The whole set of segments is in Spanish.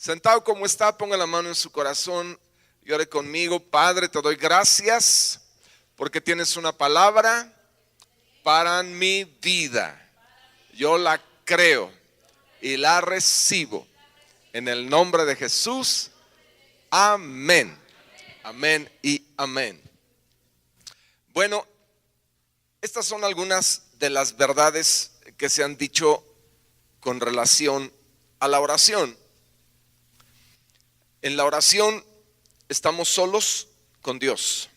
Sentado como está, ponga la mano en su corazón y ore conmigo. Padre, te doy gracias porque tienes una palabra para mi vida. Yo la creo y la recibo en el nombre de Jesús. Amén. Amén y amén. Bueno, estas son algunas de las verdades que se han dicho con relación a la oración. En la oración estamos solos con Dios.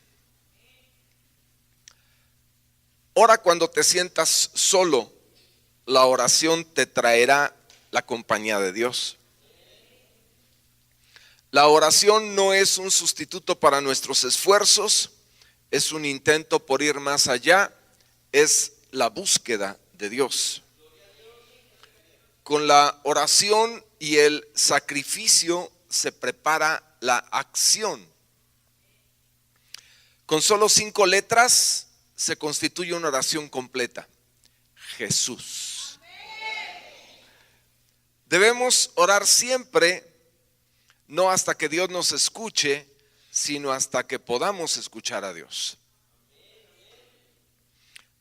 Ora cuando te sientas solo, la oración te traerá la compañía de Dios. La oración no es un sustituto para nuestros esfuerzos, es un intento por ir más allá, es la búsqueda de Dios. Con la oración y el sacrificio se prepara la acción. Con solo 5 letras se constituye una oración completa. Jesús. Debemos orar siempre, no hasta que Dios nos escuche, sino hasta que podamos escuchar a Dios.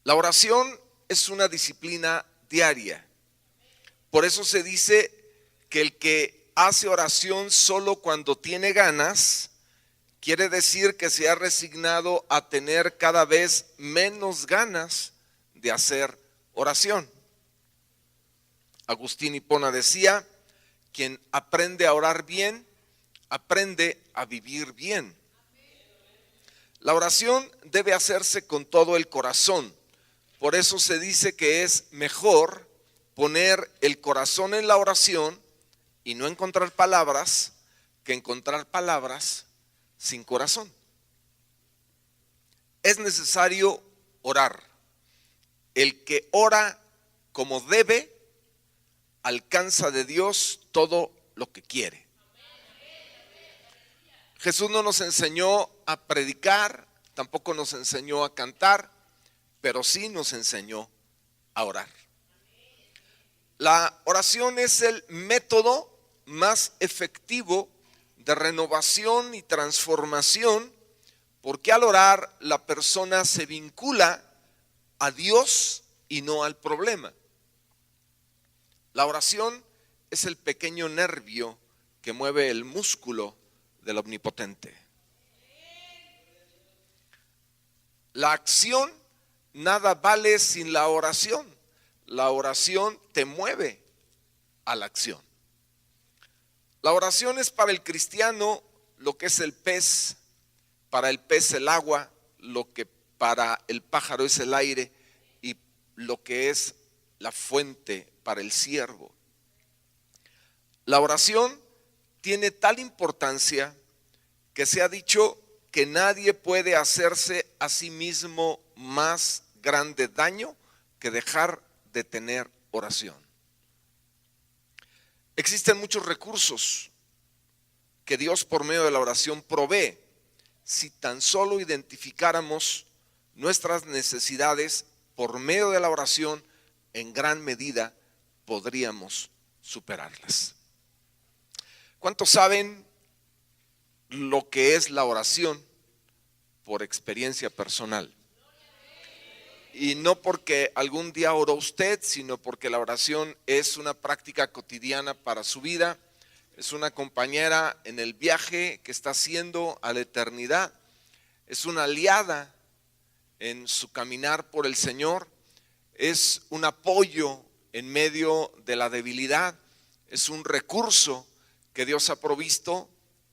La oración es una disciplina diaria. Por eso se dice que el que hace oración solo cuando tiene ganas, quiere decir que se ha resignado a tener cada vez menos ganas de hacer oración. Agustín Hipona decía, quien aprende a orar bien, aprende a vivir bien. La oración debe hacerse con todo el corazón. Por eso se dice que es mejor poner el corazón en la oración y no encontrar palabras que encontrar palabras sin corazón. Es necesario orar. El que ora como debe, alcanza de Dios todo lo que quiere. Jesús no nos enseñó a predicar, tampoco nos enseñó a cantar, pero sí nos enseñó a orar. La oración es el método más efectivo de renovación y transformación, porque al orar la persona se vincula a Dios y no al problema. La oración es el pequeño nervio que mueve el músculo del omnipotente. La acción nada vale sin la oración. La oración te mueve a la acción. La oración es para el cristiano lo que es el pez, para el pez el agua, lo que para el pájaro es el aire y lo que es la fuente para el ciervo. La oración tiene tal importancia que se ha dicho que nadie puede hacerse a sí mismo más grande daño que dejar de tener oración. Existen muchos recursos que Dios por medio de la oración provee. Si tan solo identificáramos nuestras necesidades por medio de la oración, en gran medida podríamos superarlas. ¿Cuántos saben lo que es la oración por experiencia personal? Y no porque algún día oró usted, sino porque la oración es una práctica cotidiana para su vida. Es una compañera en el viaje que está haciendo a la eternidad. Es una aliada en su caminar por el Señor. Es un apoyo en medio de la debilidad. Es un recurso que Dios ha provisto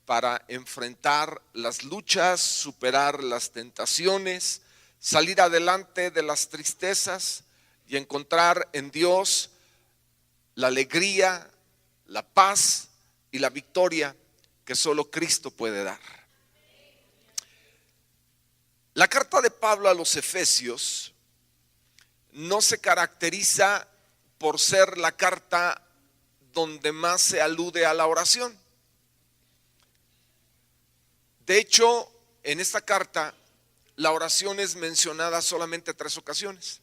para enfrentar las luchas, superar las tentaciones, salir adelante de las tristezas y encontrar en Dios la alegría, la paz y la victoria que solo Cristo puede dar. La carta de Pablo a los Efesios no se caracteriza por ser la carta donde más se alude a la oración. De hecho, en esta carta la oración es mencionada solamente 3 ocasiones.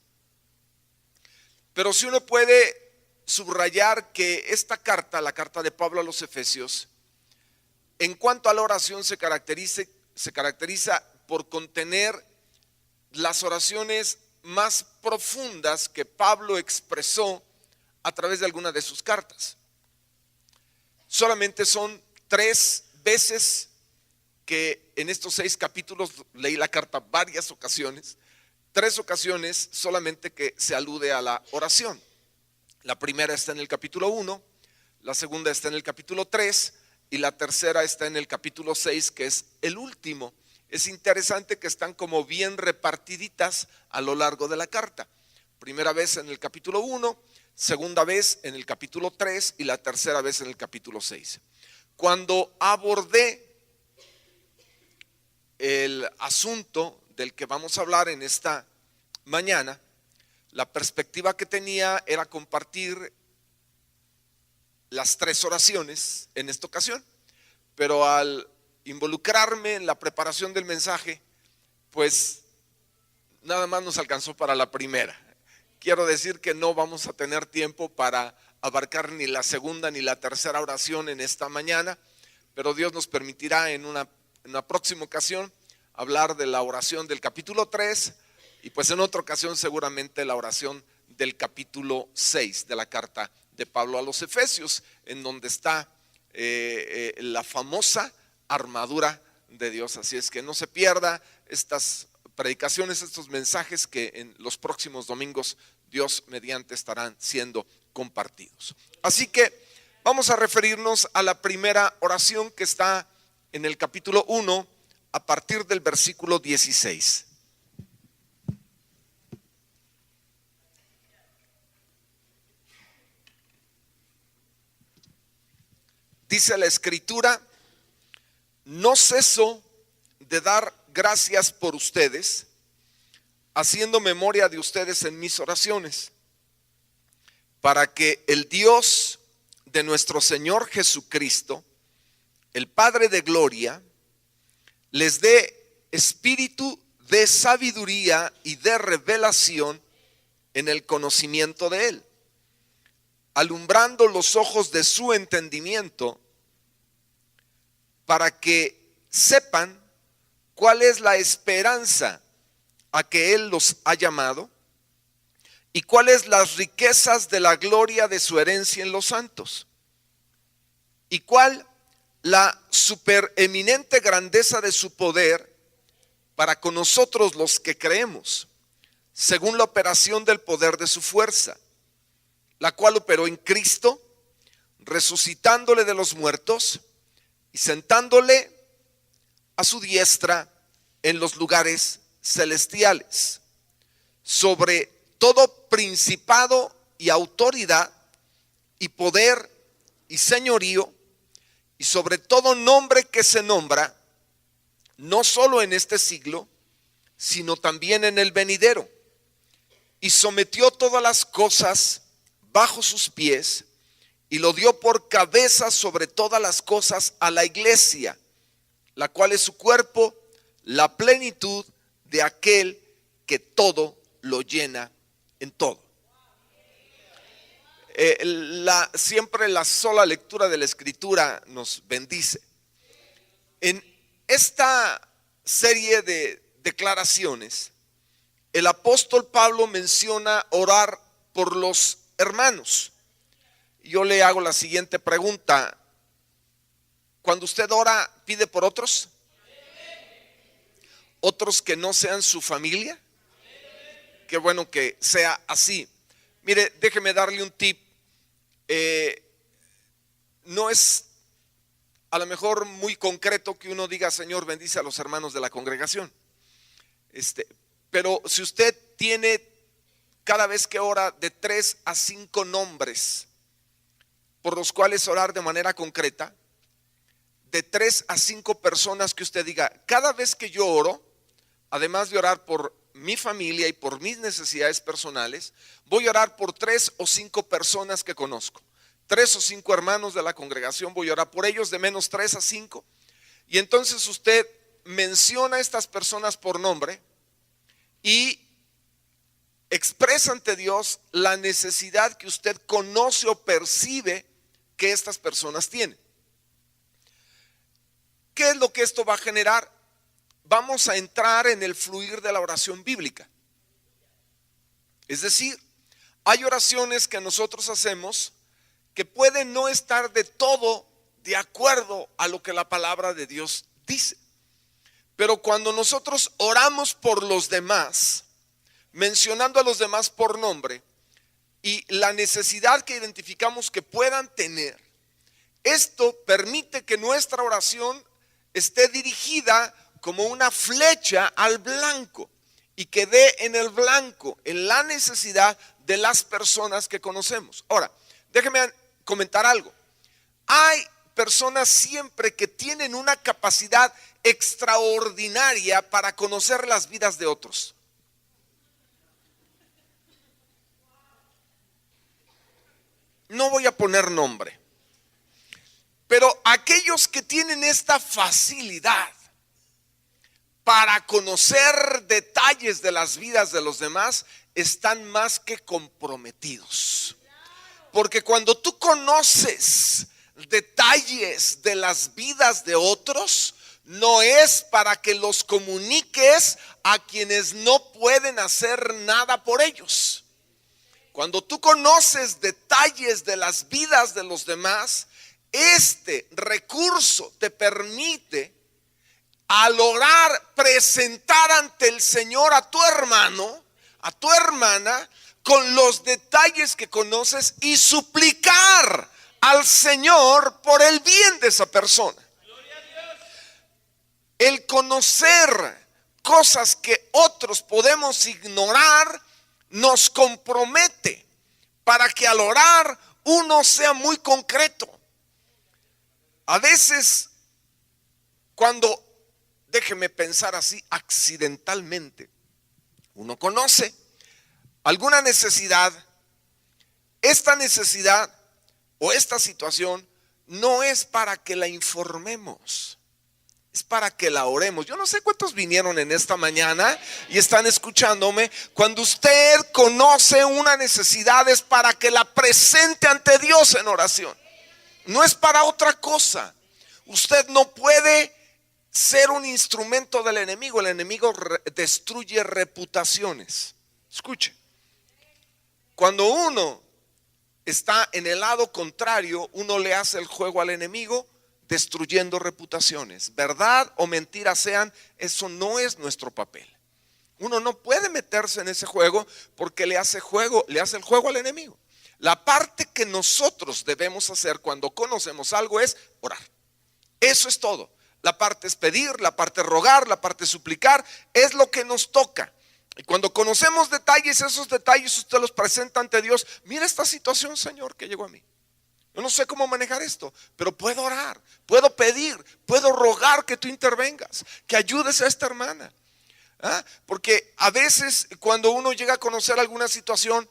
Pero si uno puede subrayar que esta carta, la carta de Pablo a los Efesios, en cuanto a la oración se caracteriza por contener las oraciones más profundas que Pablo expresó a través de alguna de sus cartas. Solamente son 3 veces que en estos 6 capítulos, leí la carta varias ocasiones, 3 ocasiones solamente que se alude a la oración. La primera está en el capítulo 1, la segunda está en el capítulo 3 y la tercera está en el capítulo 6, que es el último. Es interesante que están como bien repartiditas a lo largo de la carta. Primera vez en el capítulo 1, segunda vez en el capítulo 3 y la tercera vez en el capítulo 6. Cuando abordé el asunto del que vamos a hablar en esta mañana, la perspectiva que tenía era compartir las 3 oraciones en esta ocasión, pero al involucrarme en la preparación del mensaje, pues nada más nos alcanzó para la primera. Quiero decir que no vamos a tener tiempo para abarcar ni la segunda ni la tercera oración en esta mañana, pero Dios nos permitirá en una próxima ocasión hablar de la oración del capítulo 3 y pues en otra ocasión seguramente la oración del capítulo 6 de la carta de Pablo a los Efesios, en donde está la famosa armadura de Dios. Así es que no se pierda estas predicaciones, estos mensajes que en los próximos domingos Dios mediante estarán siendo compartidos. Así que vamos a referirnos a la primera oración que está en el capítulo 1 a partir del versículo 16. Dice la Escritura: no ceso de dar gracias por ustedes, haciendo memoria de ustedes en mis oraciones, para que el Dios de nuestro Señor Jesucristo, el Padre de gloria, les dé espíritu de sabiduría y de revelación en el conocimiento de Él, alumbrando los ojos de su entendimiento, para que sepan cuál es la esperanza a que Él los ha llamado y cuáles las riquezas de la gloria de su herencia en los santos, y cuál la supereminente grandeza de su poder para con nosotros los que creemos, según la operación del poder de su fuerza, la cual operó en Cristo, resucitándole de los muertos y sentándole a su diestra en los lugares celestiales, sobre todo principado y autoridad y poder y señorío, y sobre todo nombre que se nombra, no solo en este siglo, sino también en el venidero, y sometió todas las cosas bajo sus pies, y lo dio por cabeza sobre todas las cosas a la iglesia, la cual es su cuerpo, la plenitud de aquel que todo lo llena en todo. Siempre la sola lectura de la Escritura nos bendice. En esta serie de declaraciones, el apóstol Pablo menciona orar por los hermanos. Yo le hago la siguiente pregunta: cuando usted ora, ¿pide por otros? ¿Otros que no sean su familia? Qué bueno que sea así. Mire, déjeme darle un tip. No es a lo mejor muy concreto que uno diga: Señor, bendice a los hermanos de la congregación. Pero si usted tiene cada vez que ora de 3 a 5 nombres por los cuales orar de manera concreta, de 3 a 5 personas que usted diga: cada vez que yo oro, además de orar por mi familia y por mis necesidades personales, voy a orar por 3 o 5 personas que conozco, 3 o 5 hermanos de la congregación, voy a orar por ellos de menos 3 a 5. Y entonces usted menciona a estas personas por nombre y expresa ante Dios la necesidad que usted conoce o percibe que estas personas tienen. ¿Qué es lo que esto va a generar? Vamos a entrar en el fluir de la oración bíblica. Es decir, hay oraciones que nosotros hacemos que pueden no estar de todo de acuerdo a lo que la palabra de Dios dice. Pero cuando nosotros oramos por los demás, mencionando a los demás por nombre y la necesidad que identificamos que puedan tener, esto permite que nuestra oración esté dirigida como una flecha al blanco y que dé en el blanco, en la necesidad de las personas que conocemos. Ahora, déjeme comentar algo. Hay personas siempre que tienen una capacidad extraordinaria para conocer las vidas de otros. No voy a poner nombre, pero aquellos que tienen esta facilidad para conocer detalles de las vidas de los demás están más que comprometidos. Porque cuando tú conoces detalles de las vidas de otros, no es para que los comuniques a quienes no pueden hacer nada por ellos. Cuando tú conoces detalles de las vidas de los demás, este recurso te permite al orar presentar ante el Señor a tu hermano, a tu hermana, con los detalles que conoces y suplicar al Señor por el bien de esa persona. El conocer cosas que otros podemos ignorar nos compromete para que al orar uno sea muy concreto. A veces, cuando, déjeme pensar así, accidentalmente, uno conoce alguna necesidad, esta necesidad o esta situación no es para que la informemos, es para que la oremos. Yo no sé cuántos vinieron en esta mañana y están escuchándome. Cuando usted conoce una necesidad es para que la presente ante Dios en oración. No es para otra cosa. Usted no puede ser un instrumento del enemigo. El enemigo destruye reputaciones. Escuche, cuando uno está en el lado contrario, uno le hace el juego al enemigo destruyendo reputaciones. Verdad o mentira sean, eso no es nuestro papel. Uno no puede meterse en ese juego porque le hace el juego al enemigo. La parte que nosotros debemos hacer cuando conocemos algo es orar. Eso es todo. La parte es pedir, la parte es rogar, la parte es suplicar, es lo que nos toca. Y cuando conocemos detalles, esos detalles usted los presenta ante Dios. Mira esta situación, Señor, que llegó a mí. Yo no sé cómo manejar esto, pero puedo orar, puedo pedir, puedo rogar que tú intervengas, que ayudes a esta hermana. Porque a veces cuando uno llega a conocer alguna situación,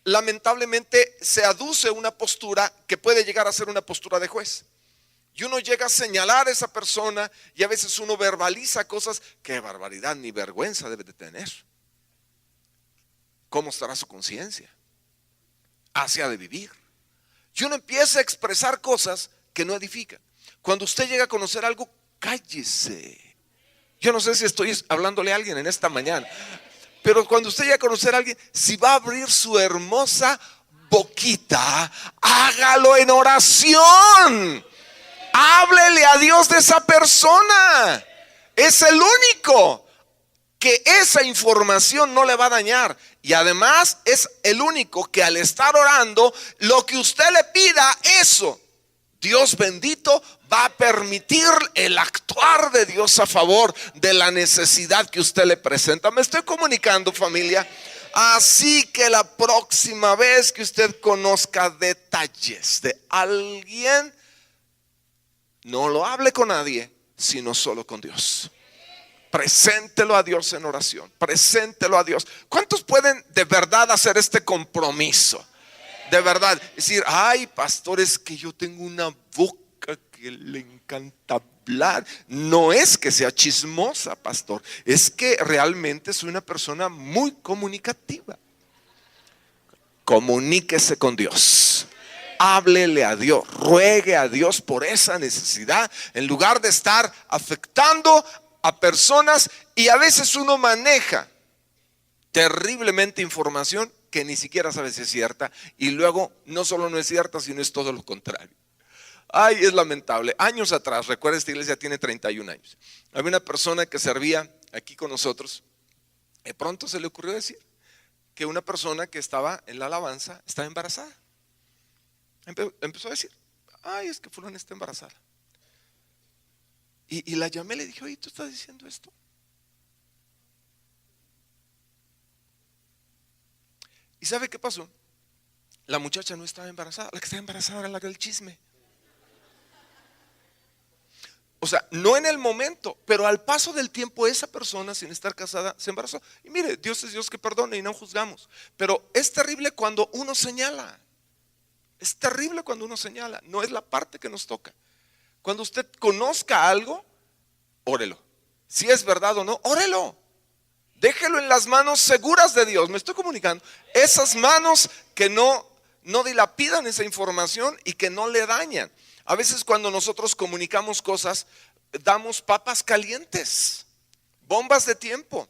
lamentablemente se aduce una postura que puede llegar a ser una postura de juez. Y uno llega a señalar a esa persona y a veces uno verbaliza cosas que barbaridad ni vergüenza debe de tener. ¿Cómo estará su conciencia? Así ha de vivir. Y uno empieza a expresar cosas que no edifican. Cuando usted llega a conocer algo, cállese. Yo no sé si estoy hablándole a alguien en esta mañana, pero cuando usted llega a conocer a alguien, si va a abrir su hermosa boquita, hágalo en oración. Háblele a Dios de esa persona. Es el único que esa información no le va a dañar. Y además es el único que al estar orando, lo que usted le pida, eso, Dios bendito, va a permitir el actuar de Dios a favor de la necesidad que usted le presenta. Me estoy comunicando, familia. Así que la próxima vez que usted conozca detalles de alguien, no lo hable con nadie, sino solo con Dios. Preséntelo a Dios en oración. Preséntelo a Dios. ¿Cuántos pueden de verdad hacer este compromiso? De verdad, decir, ay, pastor, es que yo tengo una boca que le encanta hablar. No es que sea chismosa, pastor, es que realmente soy una persona muy comunicativa. comuníquese con Dios. Háblele a Dios, ruegue a Dios por esa necesidad, en lugar de estar afectando a personas. Y a veces uno maneja terriblemente información que ni siquiera sabe si es cierta, y luego no solo no es cierta, sino es todo lo contrario. Ay, es lamentable. Años atrás, recuerda, esta iglesia tiene 31 años. Había una persona que servía aquí con nosotros. De pronto se le ocurrió decir que una persona que estaba en la alabanza estaba embarazada. Empezó a decir: ay, es que fulana está embarazada. Y la llamé y le dije: oye, ¿tú estás diciendo esto? ¿Y sabe qué pasó? La muchacha no estaba embarazada. La que estaba embarazada era la del chisme. O sea, no en el momento, pero al paso del tiempo esa persona, sin estar casada, se embarazó. Y mire, Dios es Dios que perdona y no juzgamos. Pero es terrible cuando uno señala. Es terrible cuando uno señala. No es la parte que nos toca. Cuando usted conozca algo, órelo. Si es verdad o no, órelo. Déjelo en las manos seguras de Dios. Me estoy comunicando. Esas manos que no dilapidan esa información y que no le dañan. A veces cuando nosotros comunicamos cosas, damos papas calientes, bombas de tiempo,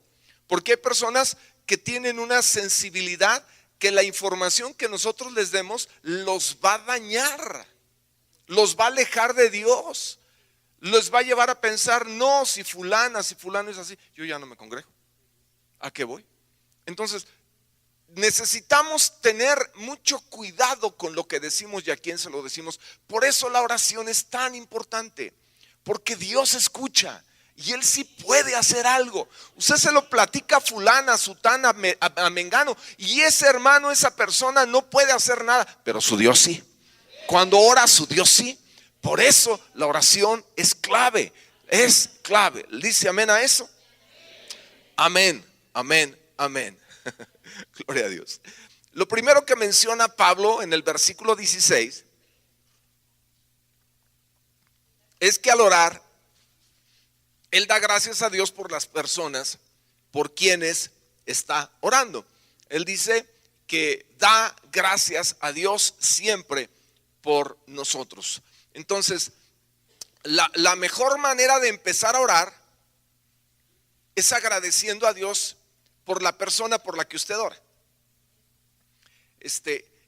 porque hay personas que tienen una sensibilidad que la información que nosotros les demos los va a dañar, los va a alejar de Dios, los va a llevar a pensar: no, si fulano es así, yo ya no me congrego. ¿A qué voy? Entonces, necesitamos tener mucho cuidado con lo que decimos y a quién se lo decimos. Por eso la oración es tan importante, porque Dios escucha y Él sí puede hacer algo. Usted se lo platica a fulana, a sutana, a mengano, y ese hermano, esa persona no puede hacer nada, pero su Dios sí. Cuando ora, su Dios sí. Por eso la oración es clave, es clave. ¿Dice amén a eso? Amén, amén, amén. Gloria a Dios. Lo primero que menciona Pablo en el versículo 16 es que al orar, él da gracias a Dios por las personas por quienes está orando. Él dice que da gracias a Dios siempre por nosotros. Entonces, la mejor manera de empezar a orar es agradeciendo a Dios por la persona por la que usted ora.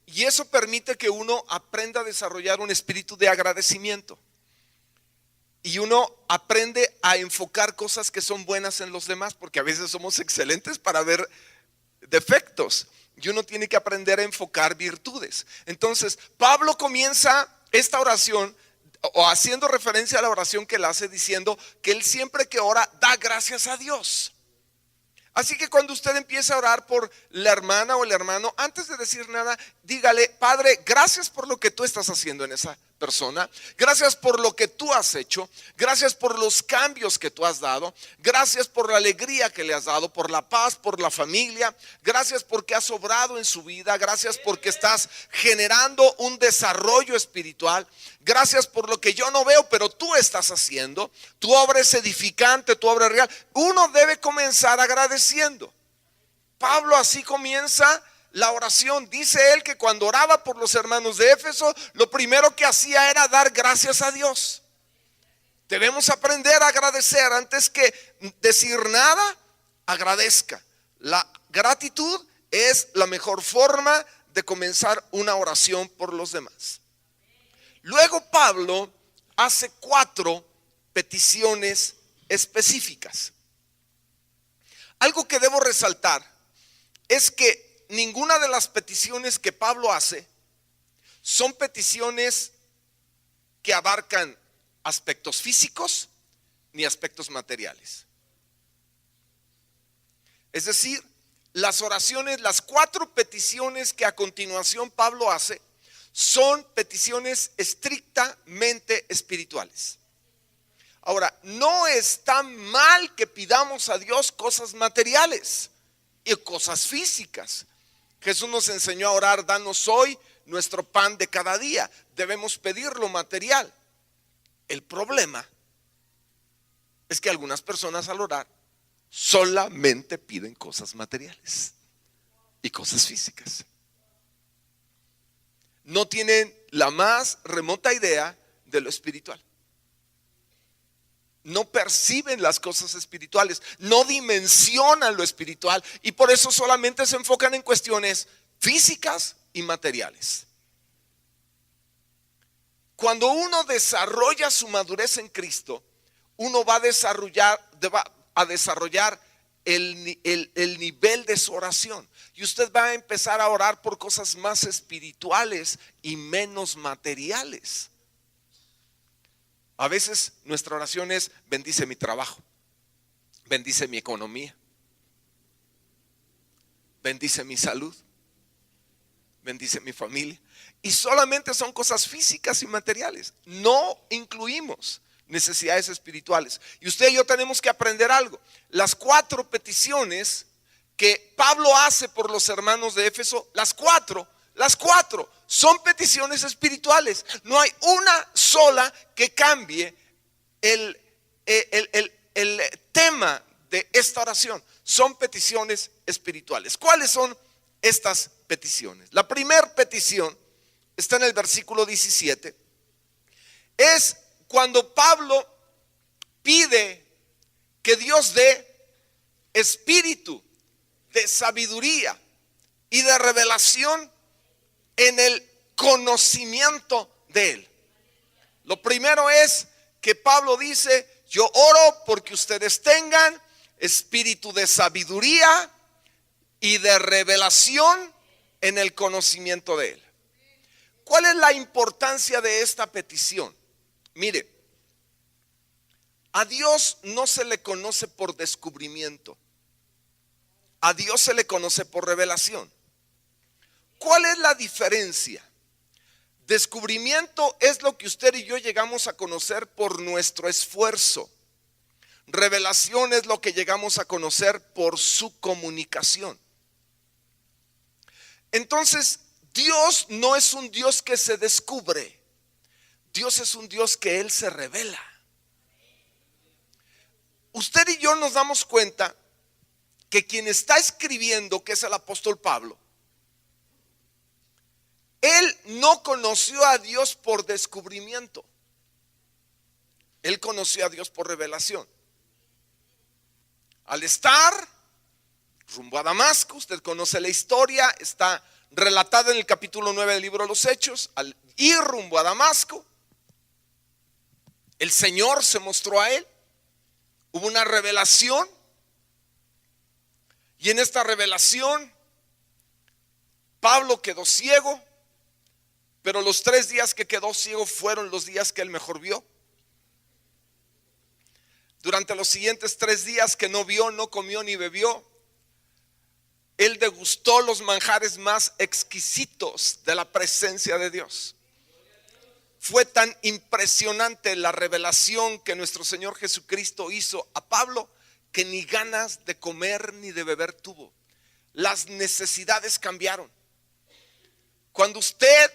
Y eso permite que uno aprenda a desarrollar un espíritu de agradecimiento. Y uno aprende a enfocar cosas que son buenas en los demás, porque a veces somos excelentes para ver defectos. Y uno tiene que aprender a enfocar virtudes. Entonces, Pablo comienza esta oración o haciendo referencia a la oración que él hace, diciendo que él siempre que ora da gracias a Dios. Así que cuando usted empieza a orar por la hermana o el hermano, antes de decir nada, dígale: Padre, gracias por lo que tú estás haciendo en esa persona. Gracias por lo que tú has hecho. Gracias por los cambios que tú has dado. Gracias por la alegría que le has dado, por la paz, por la familia. Gracias porque has obrado en su vida. Gracias porque estás generando un desarrollo espiritual. Gracias por lo que yo no veo, pero tú estás haciendo. Tu obra es edificante, tu obra es real. Uno debe comenzar agradeciendo. Pablo así comienza la oración. Dice él que cuando oraba por los hermanos de Éfeso, lo primero que hacía era dar gracias a Dios. Debemos aprender a agradecer. Antes que decir nada, agradezca. La gratitud es la mejor forma de comenzar una oración por los demás. Luego Pablo hace 4 peticiones específicas. Algo que debo resaltar es que ninguna de las peticiones que Pablo hace son peticiones que abarcan aspectos físicos ni aspectos materiales. Es decir, las oraciones, las 4 peticiones que a continuación Pablo hace, son peticiones estrictamente espirituales. Ahora, no está mal que pidamos a Dios cosas materiales y cosas físicas. Jesús nos enseñó a orar: danos hoy nuestro pan de cada día. Debemos pedir lo material. El problema es que algunas personas al orar solamente piden cosas materiales y cosas físicas. no tienen la más remota idea de lo espiritual. No perciben las cosas espirituales, no dimensionan lo espiritual y por eso solamente se enfocan en cuestiones físicas y materiales. Cuando uno desarrolla su madurez en Cristo, uno va a desarrollar el nivel de su oración. Y usted va a empezar a orar por cosas más espirituales y menos materiales. A veces nuestra oración es: bendice mi trabajo, bendice mi economía, bendice mi salud, bendice mi familia. Y solamente son cosas físicas y materiales. No incluimos necesidades espirituales. Y usted y yo tenemos que aprender algo. Las 4 peticiones que Pablo hace por los hermanos de Éfeso, las cuatro son peticiones espirituales. No hay una sola que cambie el tema de esta oración. Son peticiones espirituales. ¿Cuáles son estas peticiones? La primera petición está en el versículo 17. Es cuando Pablo pide que Dios dé espíritu de sabiduría y de revelación en el conocimiento de Él. Lo primero es que Pablo dice: yo oro porque ustedes tengan espíritu de sabiduría y de revelación en el conocimiento de Él. ¿Cuál es la importancia de esta petición? Mire, a Dios no se le conoce por descubrimiento, a Dios se le conoce por revelación. ¿Cuál es la diferencia? Descubrimiento es lo que usted y yo llegamos a conocer por nuestro esfuerzo. Revelación es lo que llegamos a conocer por su comunicación. Entonces, Dios no es un Dios que se descubre. Dios es un Dios que Él se revela. Usted y yo nos damos cuenta que quien está escribiendo, que es el apóstol Pablo, él no conoció a Dios por descubrimiento. Él conoció a Dios por revelación. Al estar rumbo a Damasco, usted conoce la historia, está relatada en el capítulo 9 del libro de los Hechos. Al ir rumbo a Damasco, el Señor se mostró a él. Hubo una revelación. Y en esta revelación, Pablo quedó ciego. Pero los 3 días que quedó ciego fueron los días que él mejor vio. Durante los siguientes 3 días que no vio, no comió ni bebió, él degustó los manjares más exquisitos de la presencia de Dios. Fue tan impresionante la revelación que nuestro Señor Jesucristo hizo a Pablo que ni ganas de comer ni de beber tuvo. Las necesidades cambiaron. Cuando usted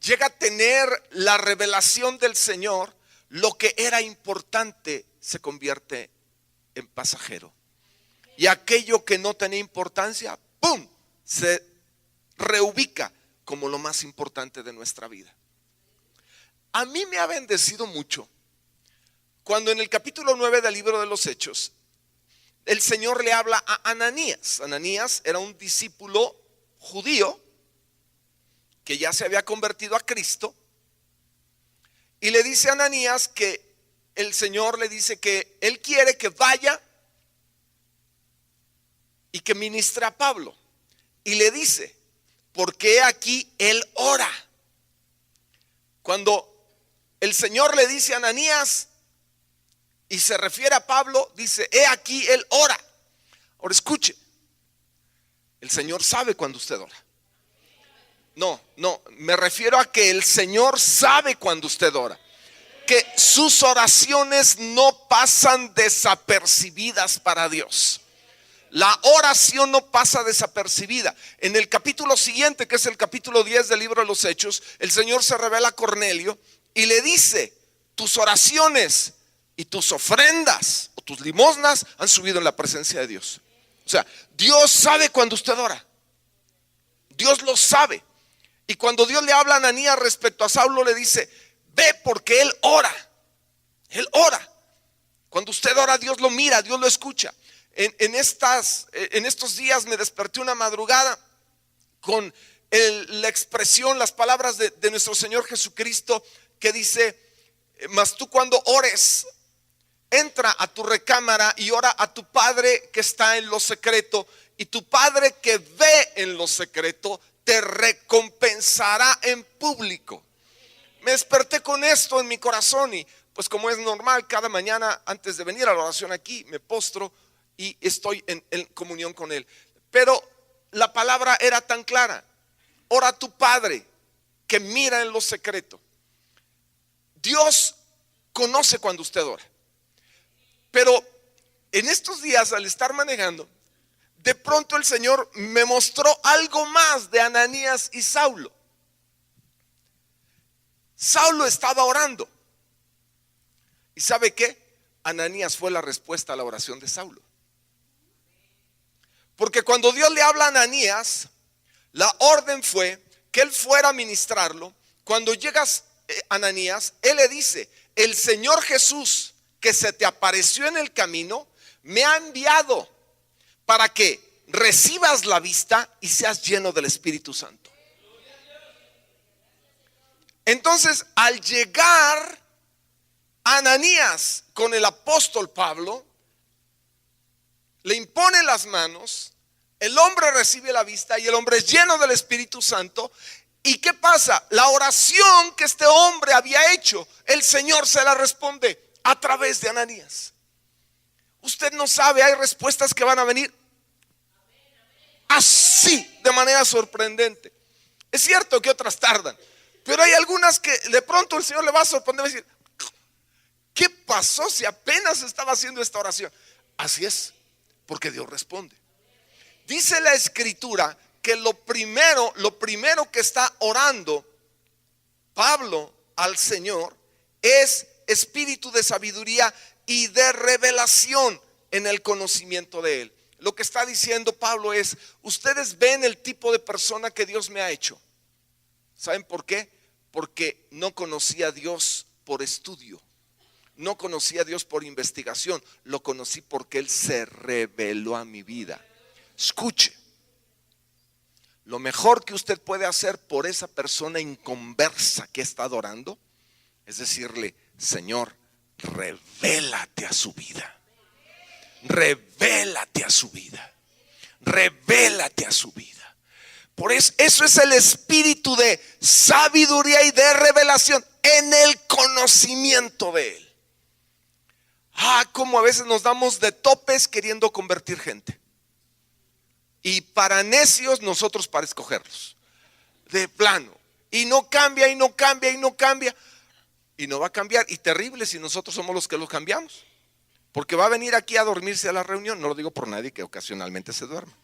llega a tener la revelación del Señor, lo que era importante se convierte en pasajero. Y aquello que no tenía importancia, ¡pum!, se reubica como lo más importante de nuestra vida. A mí me ha bendecido mucho cuando en el capítulo 9 del libro de los Hechos el Señor le habla a Ananías. Ananías era un discípulo judío que ya se había convertido a Cristo, y le dice a Ananías que el Señor le dice que Él quiere que vaya y que ministre a Pablo. Y le dice: porque aquí Él ora. Cuando el Señor le dice a Ananías y se refiere a Pablo, dice: he aquí Él ora. Ahora escuche, el Señor sabe cuando usted ora. No, me refiero a que el Señor sabe cuando usted ora, que sus oraciones no pasan desapercibidas para Dios. La oración no pasa desapercibida. En el capítulo siguiente, que es el capítulo 10 del libro de los Hechos, el Señor se revela a Cornelio y le dice: tus oraciones y tus ofrendas o tus limosnas han subido en la presencia de Dios. O sea, Dios sabe cuando usted ora. Dios lo sabe. Y cuando Dios le habla a Ananías respecto a Saulo, le dice: ve, porque él ora. Él ora. Cuando usted ora, Dios lo mira, Dios lo escucha. En estos días me desperté una madrugada con la expresión, las palabras de nuestro Señor Jesucristo, que dice: mas tú cuando ores, entra a tu recámara y ora a tu Padre que está en lo secreto, y tu Padre que ve en lo secreto te recompensará en público. Me desperté con esto en mi corazón, y pues como es normal, cada mañana antes de venir a la oración aquí me postro y estoy en comunión con Él. Pero la palabra era tan clara: ora a tu Padre que mira en lo secreto. Dios conoce cuando usted ora. Pero en estos días, al estar manejando, de pronto el Señor me mostró algo más de Ananías y Saulo. Saulo estaba orando. ¿Y sabe qué? Ananías fue la respuesta a la oración de Saulo. Porque cuando Dios le habla a Ananías, la orden fue que él fuera a ministrarlo. Cuando llegas, Ananías, él le dice: el Señor Jesús, que se te apareció en el camino, me ha enviado para que recibas la vista y seas lleno del Espíritu Santo. Entonces, al llegar Ananías con el apóstol Pablo, le impone las manos, el hombre recibe la vista y el hombre es lleno del Espíritu Santo. ¿Y qué pasa? La oración que este hombre había hecho, el Señor se la responde a través de Ananías. Usted no sabe, hay respuestas que van a venir así, de manera sorprendente. Es cierto que otras tardan, pero hay algunas que de pronto el Señor le va a sorprender y va a decir: ¿qué pasó si apenas estaba haciendo esta oración? Así es, porque Dios responde. Dice la Escritura que lo primero que está orando Pablo al Señor es espíritu de sabiduría y de revelación en el conocimiento de Él. Lo que está diciendo Pablo es: ustedes ven el tipo de persona que Dios me ha hecho. ¿Saben por qué? Porque no conocía a Dios por estudio, no conocía a Dios por investigación, lo conocí porque Él se reveló a mi vida. Escuche, lo mejor que usted puede hacer por esa persona inconversa que está adorando es decirle: Señor, revélate a su vida, revélate a su vida, revélate a su vida. Por eso es el espíritu de sabiduría y de revelación en el conocimiento de Él. Como a veces nos damos de topes queriendo convertir gente, y para necios nosotros para escogerlos de plano, y no cambia, y no cambia, y no cambia, y no va a cambiar. Y terrible si nosotros somos los que los cambiamos, porque va a venir aquí a dormirse a la reunión. No lo digo por nadie que ocasionalmente se duerma.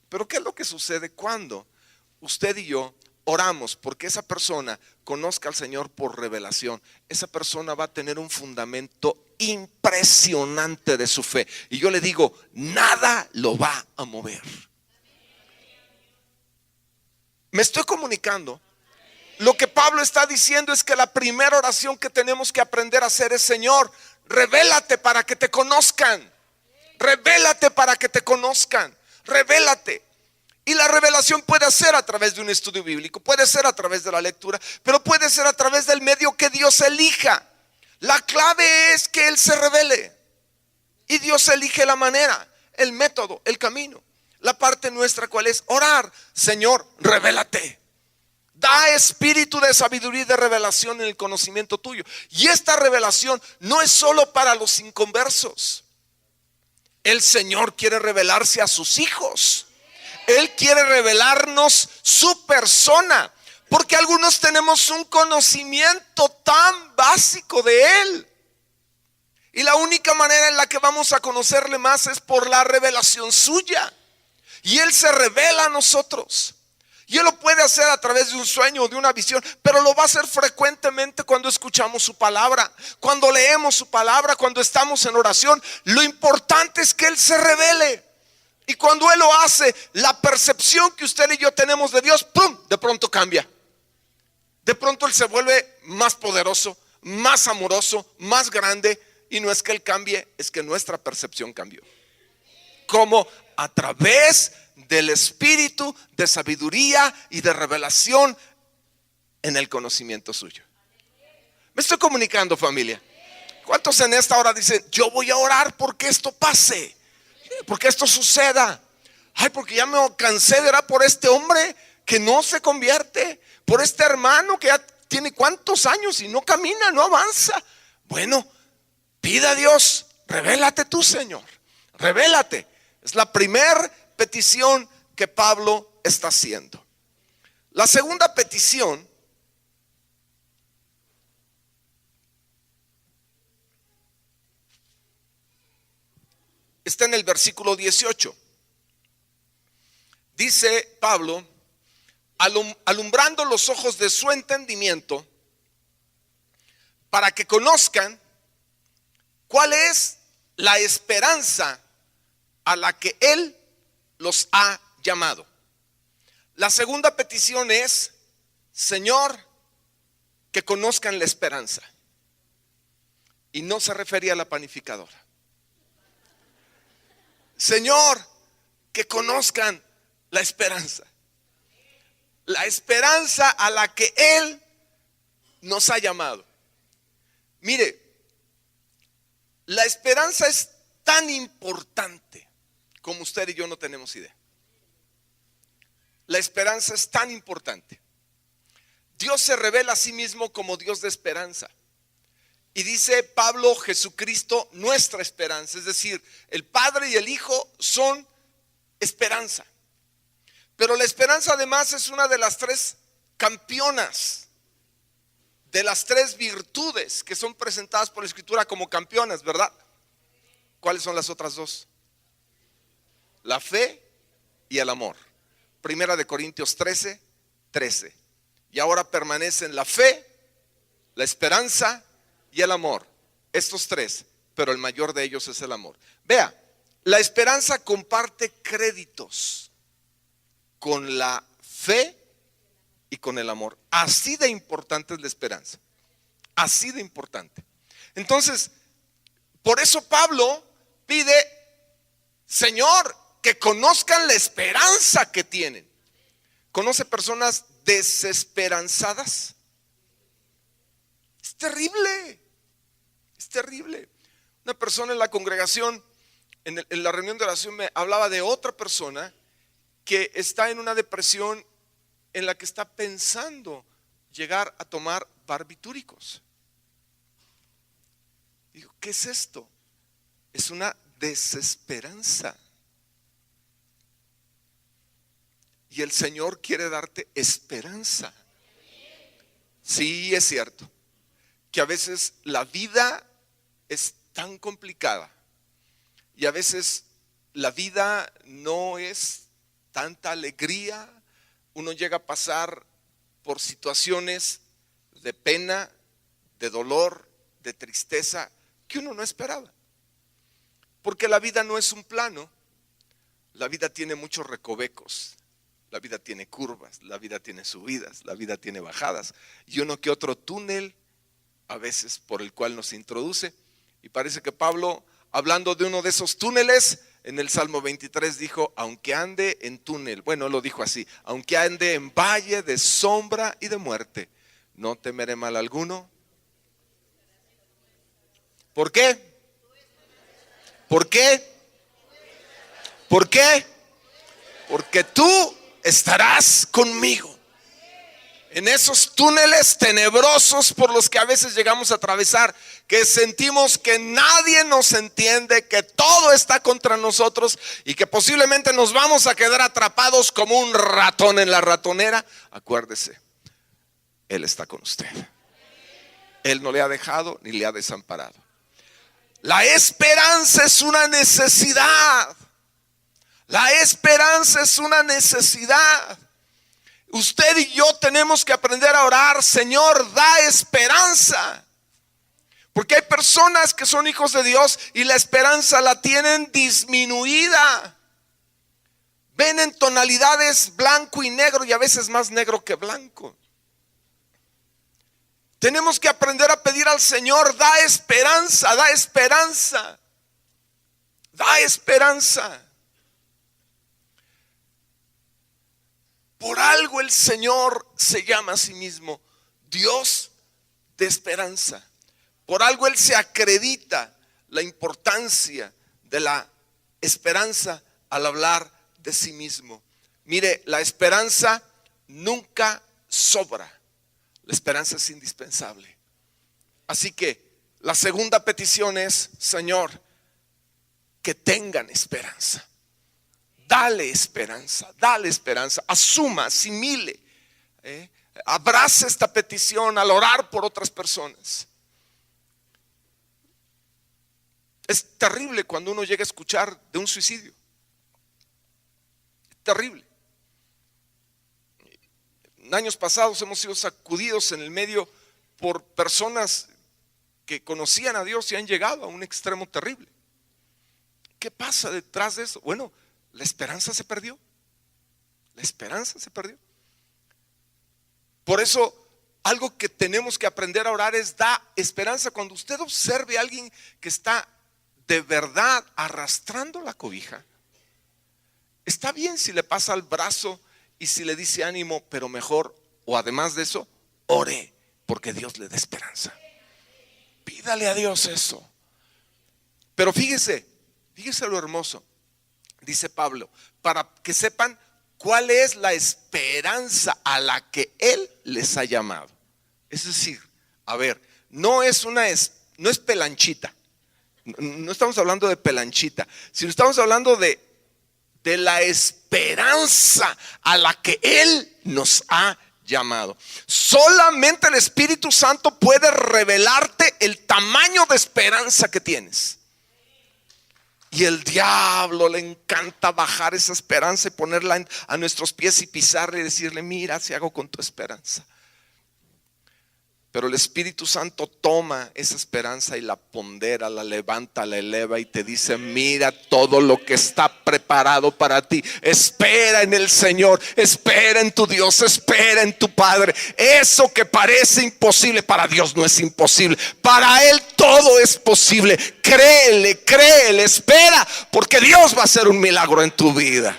Pero ¿qué es lo que sucede cuando usted y yo oramos porque esa persona conozca al Señor por revelación? Esa persona va a tener un fundamento impresionante de su fe, y yo le digo: nada lo va a mover. ¿Me estoy comunicando? Lo que Pablo está diciendo es que la primera oración que tenemos que aprender a hacer es: Señor, revélate para que te conozcan. Revélate para que te conozcan. Revélate. Y la revelación puede ser a través de un estudio bíblico, puede ser a través de la lectura, pero puede ser a través del medio que Dios elija. La clave es que Él se revele, y Dios elige la manera, el método, el camino. La parte nuestra, ¿cuál es? Orar: Señor, revélate. Da espíritu de sabiduría y de revelación en el conocimiento tuyo. Y esta revelación no es solo para los inconversos. El Señor quiere revelarse a sus hijos. Él quiere revelarnos su persona, porque algunos tenemos un conocimiento tan básico de Él, y la única manera en la que vamos a conocerle más es por la revelación suya. Y Él se revela a nosotros, y Él lo puede hacer a través de un sueño o de una visión, pero lo va a hacer frecuentemente cuando escuchamos su palabra, cuando leemos su palabra, cuando estamos en oración. Lo importante es que Él se revele. Y cuando Él lo hace, la percepción que usted y yo tenemos de Dios, ¡pum!, de pronto cambia. De pronto Él se vuelve más poderoso, más amoroso, más grande. Y no es que Él cambie, es que nuestra percepción cambió. Como a través del espíritu de sabiduría y de revelación en el conocimiento suyo. ¿Me estoy comunicando, familia? ¿Cuántos en esta hora dicen: yo voy a orar porque esto pase, porque esto suceda? Ay, porque ya me cansé de orar por este hombre que no se convierte, por este hermano que ya tiene cuántos años y no camina, no avanza. Bueno, pida a Dios: revélate tú, Señor, revélate. Es la primera petición que Pablo está haciendo. La segunda petición está en el versículo 18. Dice Pablo: alumbrando los ojos de su entendimiento, para que conozcan cuál es la esperanza a la que Él los ha llamado. La segunda petición es: Señor, que conozcan la esperanza. Y no se refería a la panificadora. Señor, que conozcan la esperanza. La esperanza a la que Él nos ha llamado. Mire, la esperanza es tan importante como usted y yo no tenemos idea. La esperanza es tan importante. Dios se revela a sí mismo como Dios de esperanza. Y dice Pablo: Jesucristo, nuestra esperanza. Es decir, el Padre y el Hijo son esperanza. Pero la esperanza además es una de las tres campeonas, de las tres virtudes que son presentadas por la Escritura como campeonas, ¿verdad? ¿Cuáles son las otras dos? La fe y el amor. Primera de Corintios 13:13. Y ahora permanecen la fe, la esperanza y el amor. Estos tres, pero el mayor de ellos es el amor. Vea, la esperanza comparte créditos con la fe y con el amor. Así de importante es la esperanza. Así de importante. Entonces, por eso Pablo pide: Señor, que conozcan la esperanza que tienen. ¿Conoce personas desesperanzadas? Es terrible. Es terrible. Una persona en la congregación, en la reunión de oración, me hablaba de otra persona que está en una depresión en la que está pensando llegar a tomar barbitúricos. Digo: ¿qué es esto? Es una desesperanza. Y el Señor quiere darte esperanza. Sí, es cierto que a veces la vida es tan complicada y a veces la vida no es tanta alegría. Uno llega a pasar por situaciones de pena, de dolor, de tristeza que uno no esperaba. Porque la vida no es un plano. La vida tiene muchos recovecos. La vida tiene curvas, la vida tiene subidas, la vida tiene bajadas y uno que otro túnel a veces por el cual nos introduce. Y parece que Pablo, hablando de uno de esos túneles, en el Salmo 23 dijo: aunque ande en túnel, bueno, lo dijo así: aunque ande en valle de sombra y de muerte, no temeré mal alguno. ¿Por qué? ¿Por qué? ¿Por qué? Porque tú estarás conmigo en esos túneles tenebrosos por los que a veces llegamos a atravesar, que sentimos que nadie nos entiende, que todo está contra nosotros y que posiblemente nos vamos a quedar atrapados como un ratón en la ratonera. Acuérdese, Él está con usted. Él no le ha dejado ni le ha desamparado. La esperanza es una necesidad. La esperanza es una necesidad. Usted y yo tenemos que aprender a orar: Señor, da esperanza. Porque hay personas que son hijos de Dios y la esperanza la tienen disminuida. ven en tonalidades blanco y negro, y a veces más negro que blanco. Tenemos que aprender a pedir al Señor: da esperanza, da esperanza, da esperanza. Por algo el Señor se llama a sí mismo Dios de esperanza. Por algo Él se acredita la importancia de la esperanza al hablar de sí mismo. Mire, la esperanza nunca sobra. La esperanza es indispensable. Así que la segunda petición es: Señor, que tengan esperanza. Dale esperanza, dale esperanza. Asuma, asimile, abrace esta petición al orar por otras personas. Es terrible cuando uno llega a escuchar de un suicidio. Es terrible. En años pasados hemos sido sacudidos en el medio por personas que conocían a Dios y han llegado a un extremo terrible. ¿Qué pasa detrás de eso? Bueno, la esperanza se perdió. La esperanza se perdió. Por eso, algo que tenemos que aprender a orar es: da esperanza. Cuando usted observe a alguien que está de verdad arrastrando la cobija, está bien si le pasa el brazo y si le dice ánimo, pero mejor, o además de eso, ore porque Dios le dé esperanza. Pídale a Dios eso. Pero fíjese lo hermoso. Dice Pablo, para que sepan cuál es la esperanza a la que Él les ha llamado. Es decir, a ver, no es pelanchita. No estamos hablando de pelanchita, sino estamos hablando de la esperanza a la que Él nos ha llamado. Solamente el Espíritu Santo puede revelarte el tamaño de esperanza que tienes. Y el diablo le encanta bajar esa esperanza y ponerla a nuestros pies y pisarle y decirle: mira, si hago con tu esperanza. Pero el Espíritu Santo toma esa esperanza y la pondera, la levanta, la eleva y te dice: mira todo lo que está preparado para ti. Espera en el Señor, espera en tu Dios, espera en tu Padre. Eso que parece imposible, para Dios no es imposible. Para Él todo es posible. Créele, espera, porque Dios va a hacer un milagro en tu vida.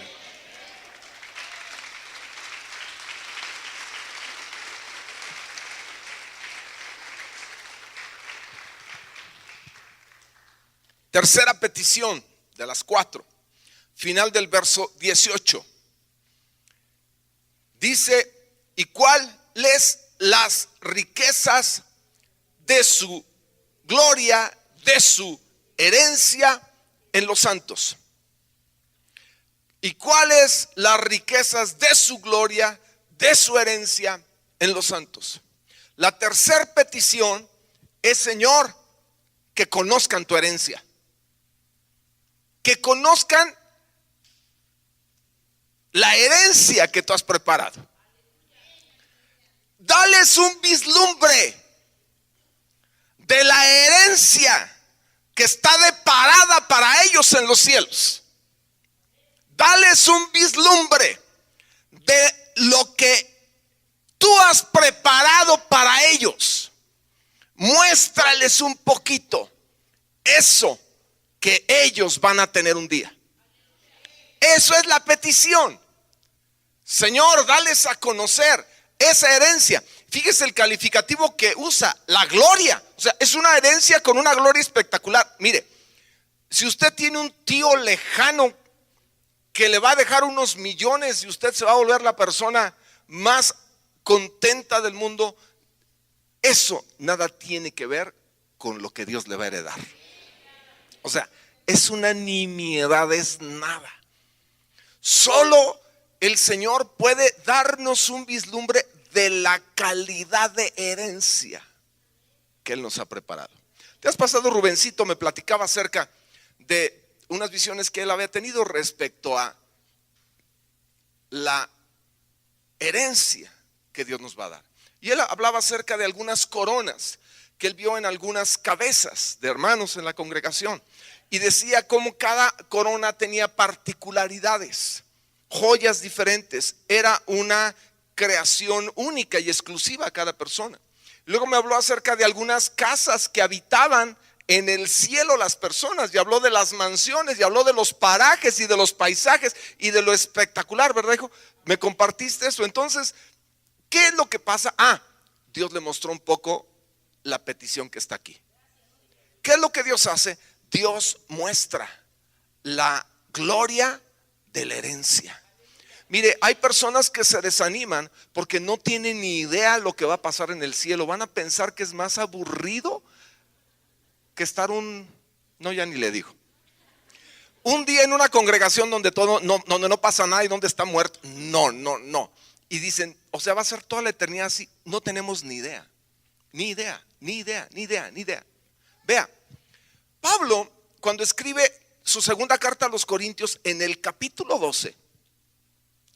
Tercera petición de las 4, final del verso 18. Dice: ¿y cuáles las riquezas de su gloria, de su herencia en los santos? ¿Y cuáles las riquezas de su gloria, de su herencia en los santos? La tercera petición es: Señor, que conozcan tu herencia. Que conozcan la herencia que tú has preparado. Dales un vislumbre de la herencia que está deparada para ellos en los cielos. Dales un vislumbre de lo que tú has preparado para ellos. Muéstrales un poquito eso que ellos van a tener un día. Eso es la petición. Señor, dales a conocer esa herencia. Fíjese el calificativo que usa: la gloria. O sea, es una herencia con una gloria espectacular. Mire, si usted tiene un tío lejano que le va a dejar unos millones y usted se va a volver la persona más contenta del mundo, eso nada tiene que ver con lo que Dios le va a heredar. O sea, es una nimiedad, es nada. Solo el Señor puede darnos un vislumbre de la calidad de herencia que Él nos ha preparado. ¿Te has pasado? Rubencito me platicaba acerca de unas visiones que él había tenido respecto a la herencia que Dios nos va a dar. Y él hablaba acerca de algunas coronas que él vio en algunas cabezas de hermanos en la congregación. Y decía cómo cada corona tenía particularidades. joyas diferentes. Era una creación única y exclusiva a cada persona. Luego me habló acerca de algunas casas que habitaban en el cielo las personas, y habló de las mansiones, y habló de los parajes y de los paisajes y de lo espectacular, ¿verdad, hijo? Me compartiste eso. Entonces, ¿qué es lo que pasa? Dios le mostró un poco la petición que está aquí. ¿Qué es lo que Dios hace? Dios muestra la gloria de la herencia. Mire, hay personas que se desaniman porque no tienen ni idea lo que va a pasar en el cielo. Van a pensar que es más aburrido que estar no, ya ni le digo, un día en una congregación donde donde no pasa nada y donde está muerto. No. Y dicen, o sea, va a ser toda la eternidad así. No tenemos ni idea. Vea, Pablo, cuando escribe su segunda carta a los Corintios, en el capítulo 12,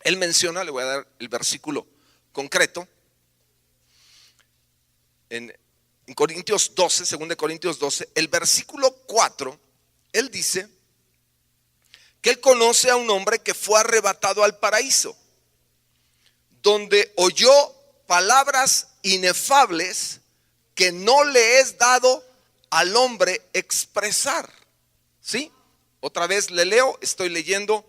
él menciona, le voy a dar el versículo concreto, en Corintios 12, 2 Corintios 12, el versículo 4, él dice que él conoce a un hombre que fue arrebatado al paraíso, donde oyó palabras inefables que no le es dado al hombre expresar. ¿Sí? Otra vez le leo, estoy leyendo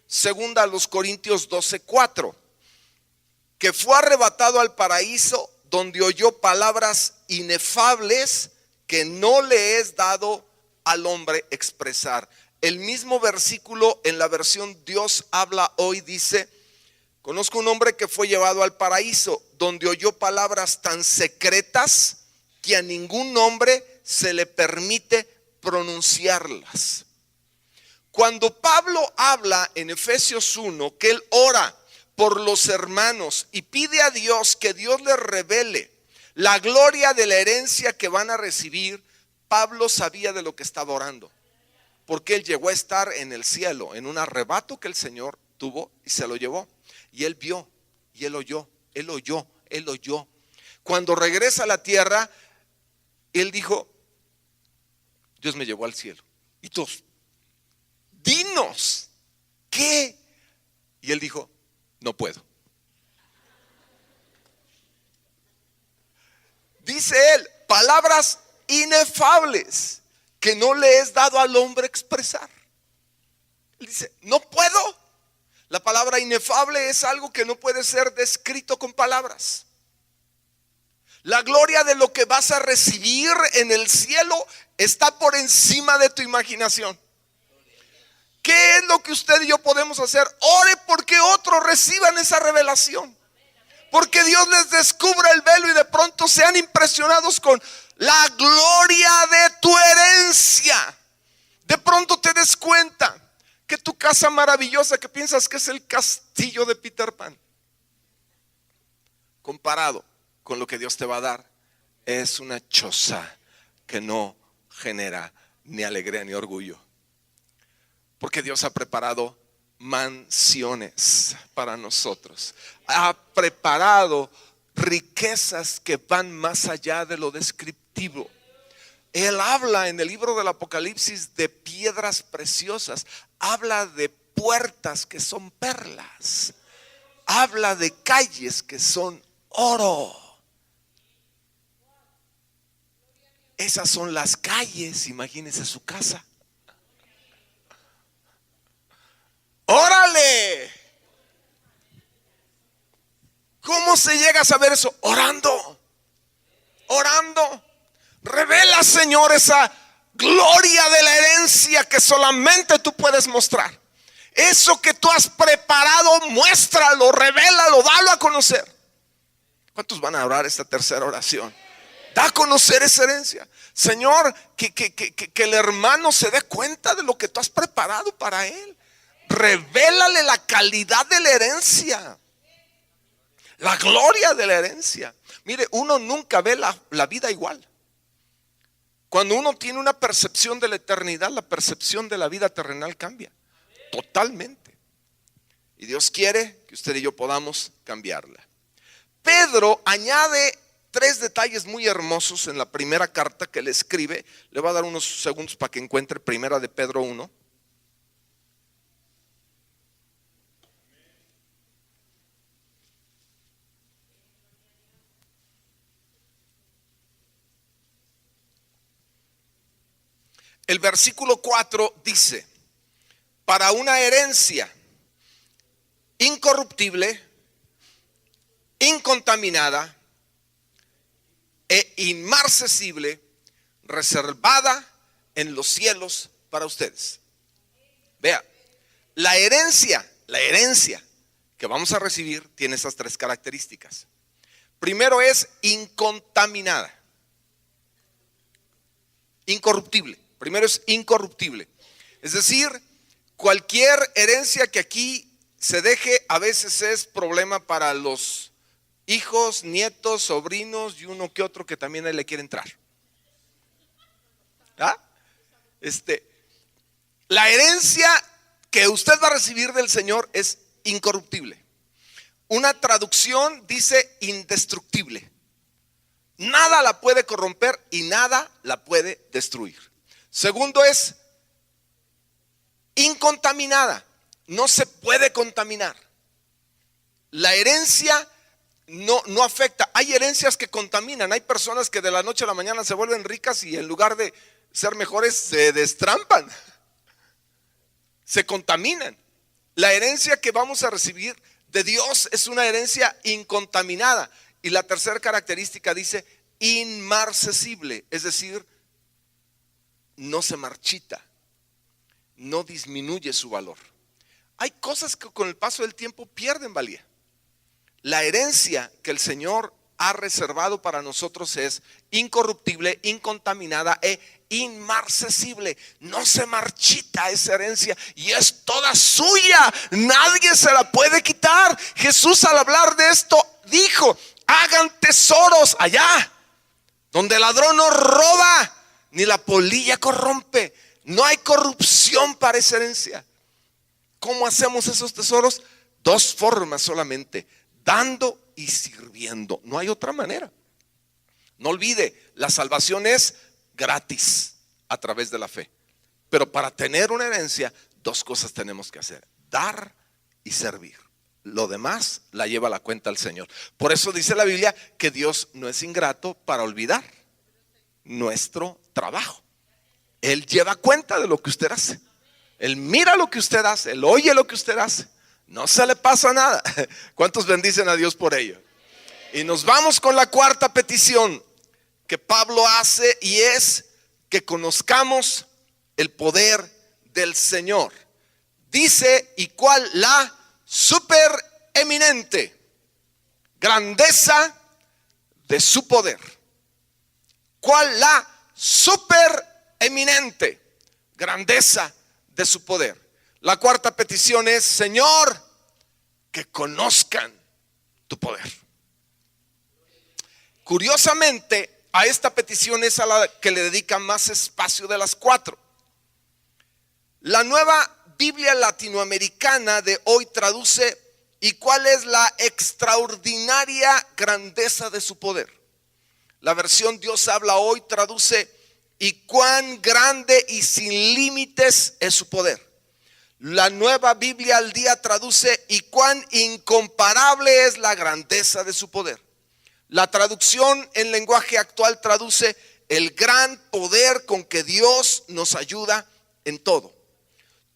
2 Corintios 12, 4, que fue arrebatado al paraíso, donde oyó palabras inefables que no le es dado al hombre expresar. El mismo versículo en la versión Dios habla hoy dice: conozco un hombre que fue llevado al paraíso, donde oyó palabras tan secretas que a ningún hombre se le permite pronunciarlas. Cuando Pablo habla en Efesios 1 que él ora por los hermanos y pide a Dios que Dios les revele la gloria de la herencia que van a recibir, Pablo sabía de lo que estaba orando, porque él llegó a estar en el cielo en un arrebato que el Señor tuvo y se lo llevó, y él vio y él oyó. Cuando regresa a la tierra, él dijo: Dios me llevó al cielo. Y todos, dinos, ¿qué? Y él dijo: no puedo. Dice él, palabras inefables que no le es dado al hombre expresar. Él dice: no puedo. La palabra inefable es algo que no puede ser descrito con palabras. La gloria de lo que vas a recibir en el cielo está por encima de tu imaginación. ¿Qué es lo que usted y yo podemos hacer? Ore porque otros reciban esa revelación, porque Dios les descubra el velo y de pronto sean impresionados con la gloria de tu herencia. De pronto te des cuenta que tu casa maravillosa, que piensas que es el castillo de Peter Pan, comparado con lo que Dios te va a dar, es una choza que no genera ni alegría ni orgullo. Porque Dios ha preparado mansiones para nosotros. Ha preparado riquezas que van más allá de lo descriptivo. Él habla en el libro del Apocalipsis de piedras preciosas. Habla de puertas que son perlas. Habla de calles que son oro. Esas son las calles, imagínese su casa. ¡Órale! ¿Cómo se llega a saber eso? Orando. Revela, Señor, esa gloria de la herencia que solamente tú puedes mostrar. Eso que tú has preparado, muéstralo, revélalo, dalo a conocer. ¿Cuántos van a orar esta tercera oración? Da a conocer esa herencia, Señor, que el hermano se dé cuenta de lo que tú has preparado para él. Revélale la calidad de la herencia, la gloria de la herencia. Mire, uno nunca ve la vida igual. Cuando uno tiene una percepción de la eternidad, la percepción de la vida terrenal cambia totalmente. Y Dios quiere que usted y yo podamos cambiarla. Pedro añade 3 detalles muy hermosos en la primera carta que le escribe. Le voy a dar unos segundos para que encuentre primera de Pedro 1. el versículo 4 dice: para una herencia incorruptible, incontaminada e inmarcesible, reservada en los cielos para ustedes. Vea, la herencia que vamos a recibir tiene esas tres características. Primero es incontaminada, incorruptible. Primero es incorruptible. Es decir, cualquier herencia que aquí se deje a veces es problema para los hijos, nietos, sobrinos y uno que otro que también ahí le quiere entrar. ¿Ah? La herencia que usted va a recibir del Señor es incorruptible. Una traducción dice indestructible. Nada la puede corromper y nada la puede destruir. Segundo es incontaminada. No se puede contaminar. La herencia no afecta. Hay herencias que contaminan. Hay personas que de la noche a la mañana se vuelven ricas y en lugar de ser mejores se destrampan, se contaminan. La herencia que vamos a recibir de Dios es una herencia incontaminada. Y la tercera característica dice inmarcesible, es decir, no se marchita, no disminuye su valor. Hay cosas que con el paso del tiempo pierden valía. La herencia que el Señor ha reservado para nosotros es incorruptible, incontaminada e inmarcesible. No se marchita esa herencia y es toda suya. Nadie se la puede quitar. Jesús, al hablar de esto, dijo: hagan tesoros allá donde el ladrón no roba ni la polilla corrompe. No hay corrupción para esa herencia. ¿Cómo hacemos esos tesoros? Dos formas solamente: dando y sirviendo. No hay otra manera. No olvide, la salvación es gratis a través de la fe. Pero para tener una herencia, dos cosas tenemos que hacer: dar y servir. Lo demás la lleva a la cuenta el Señor. Por eso dice la Biblia que Dios no es ingrato para olvidar nuestro trabajo. Él lleva cuenta de lo que usted hace. Él mira lo que usted hace. Él oye lo que usted hace. No se le pasa nada. ¿Cuántos bendicen a Dios por ello? Y nos vamos con la cuarta petición que Pablo hace, y es que conozcamos el poder del Señor. Dice: ¿y cuál? La supereminente grandeza de su poder. ¿Cuál? La supereminente grandeza de su poder. La cuarta petición es: Señor, que conozcan tu poder. Curiosamente, a esta petición es a la que le dedica más espacio de las cuatro. La Nueva Biblia Latinoamericana de hoy traduce: ¿y cuál es la extraordinaria grandeza de su poder? La versión Dios habla hoy traduce: ¿y cuán grande y sin límites es su poder? La Nueva Biblia al Día traduce: ¿y cuán incomparable es la grandeza de su poder? La traducción en lenguaje actual traduce: el gran poder con que Dios nos ayuda en todo.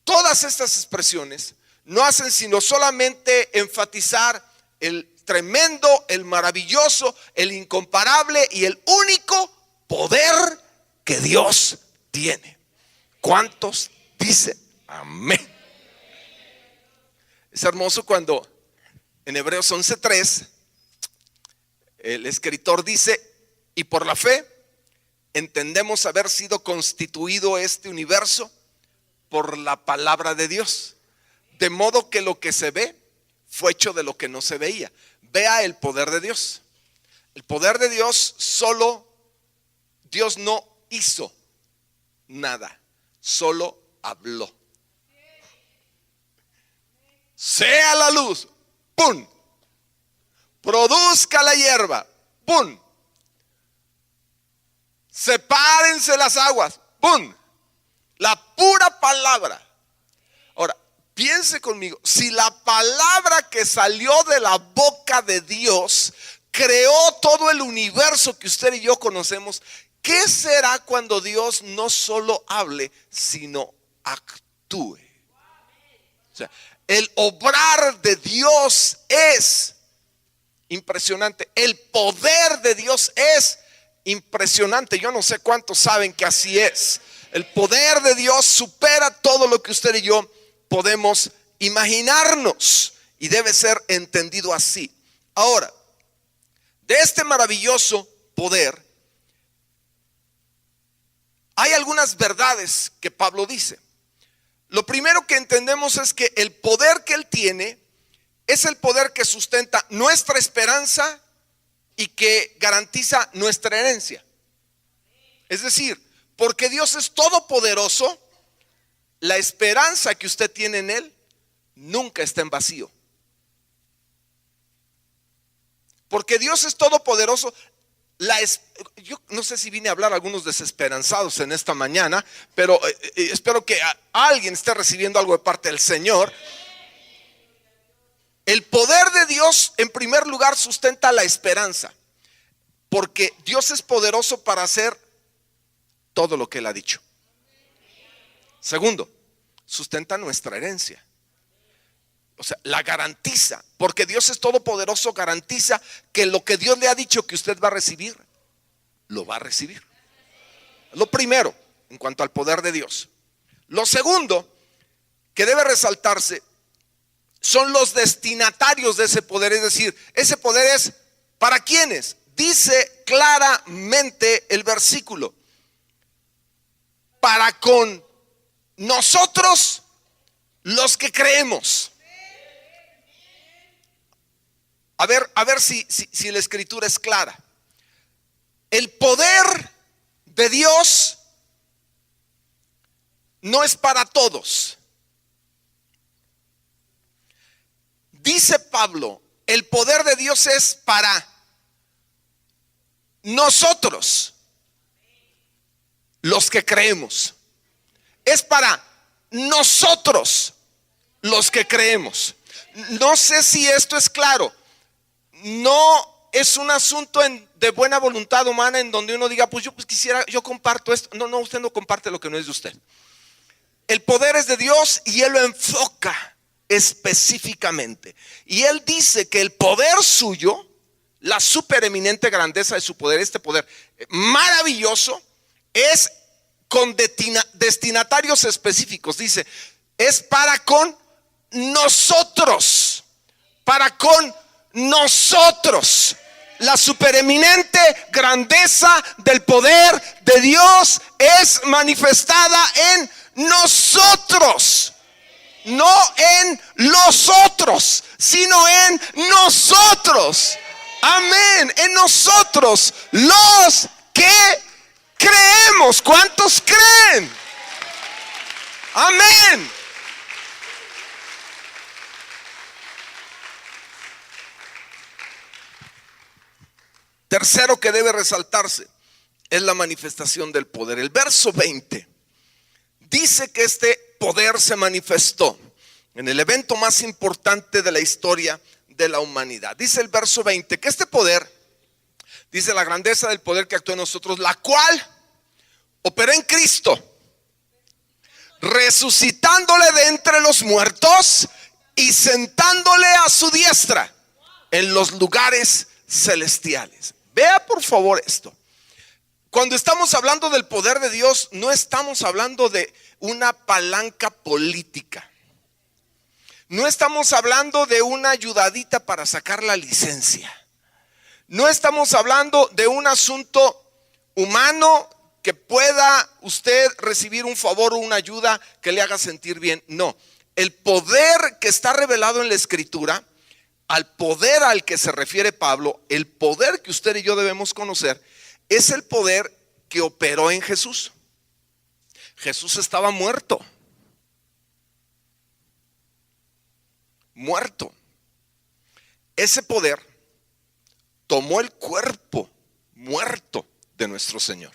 Todas estas expresiones no hacen sino solamente enfatizar el tremendo, el maravilloso, el incomparable y el único poder que Dios tiene. ¿Cuántos dicen amén? Es hermoso cuando en Hebreos 11:3 el escritor dice: y por la fe entendemos haber sido constituido este universo por la palabra de Dios, de modo que lo que se ve fue hecho de lo que no se veía. Vea el poder de Dios. El poder de Dios, solo Dios no hizo nada, solo habló. Sea la luz, ¡pum! Produzca la hierba, ¡pum! Sepárense las aguas, ¡pum! La pura palabra. Ahora, piense conmigo: si la palabra que salió de la boca de Dios creó todo el universo que usted y yo conocemos, ¿qué será cuando Dios no solo hable, sino actúe? O sea, el obrar de Dios es impresionante. El poder de Dios es impresionante. Yo no sé cuántos saben que así es. El poder de Dios supera todo lo que usted y yo podemos imaginarnos, y debe ser entendido así. Ahora, de este maravilloso poder hay algunas verdades que Pablo dice. Lo primero que entendemos es que el poder que Él tiene es el poder que sustenta nuestra esperanza y que garantiza nuestra herencia. Es decir, porque Dios es todopoderoso, la esperanza que usted tiene en Él nunca está en vacío. Porque Dios es todopoderoso. Yo no sé si vine a hablar a algunos desesperanzados en esta mañana, pero espero que alguien esté recibiendo algo de parte del Señor. El poder de Dios, en primer lugar, sustenta la esperanza, porque Dios es poderoso para hacer todo lo que Él ha dicho. Segundo, sustenta nuestra herencia. O sea, la garantiza, porque Dios es todopoderoso, garantiza que lo que Dios le ha dicho que usted va a recibir, lo va a recibir. Lo primero, en cuanto al poder de Dios. Lo segundo que debe resaltarse son los destinatarios de ese poder. Es decir, ese poder es ¿para quiénes? Dice claramente el versículo: para con nosotros los que creemos. A ver si la escritura es clara. El poder de Dios no es para todos. Dice Pablo, el poder de Dios es para nosotros, los que creemos. Es para nosotros, los que creemos. No sé si esto es claro. No es un asunto de buena voluntad humana en donde uno diga, pues yo quisiera, yo comparto esto. No, usted no comparte lo que no es de usted. El poder es de Dios y Él lo enfoca específicamente. Y Él dice que el poder suyo, la supereminente grandeza de su poder, este poder maravilloso, es con destinatarios específicos. Dice, es para con nosotros, para con nosotros. La supereminente grandeza del poder de Dios es manifestada en nosotros. No en los otros, sino en nosotros. Amén. En nosotros, los que creemos. ¿Cuántos creen? Amén. Tercero que debe resaltarse es la manifestación del poder. El verso 20 dice que este poder se manifestó en el evento más importante de la historia de la humanidad. Dice el verso 20 que este poder, dice la grandeza del poder que actuó en nosotros, la cual operó en Cristo, resucitándole de entre los muertos y sentándole a su diestra en los lugares celestiales. Vea por favor esto. Cuando estamos hablando del poder de Dios, no estamos hablando de una palanca política. No estamos hablando de una ayudadita para sacar la licencia. No estamos hablando de un asunto humano que pueda usted recibir un favor o una ayuda que le haga sentir bien. No, el poder que está revelado en la Escritura, al poder al que se refiere Pablo, el poder que usted y yo debemos conocer, es el poder que operó en Jesús. Jesús estaba muerto. Muerto. Ese poder tomó el cuerpo muerto de nuestro Señor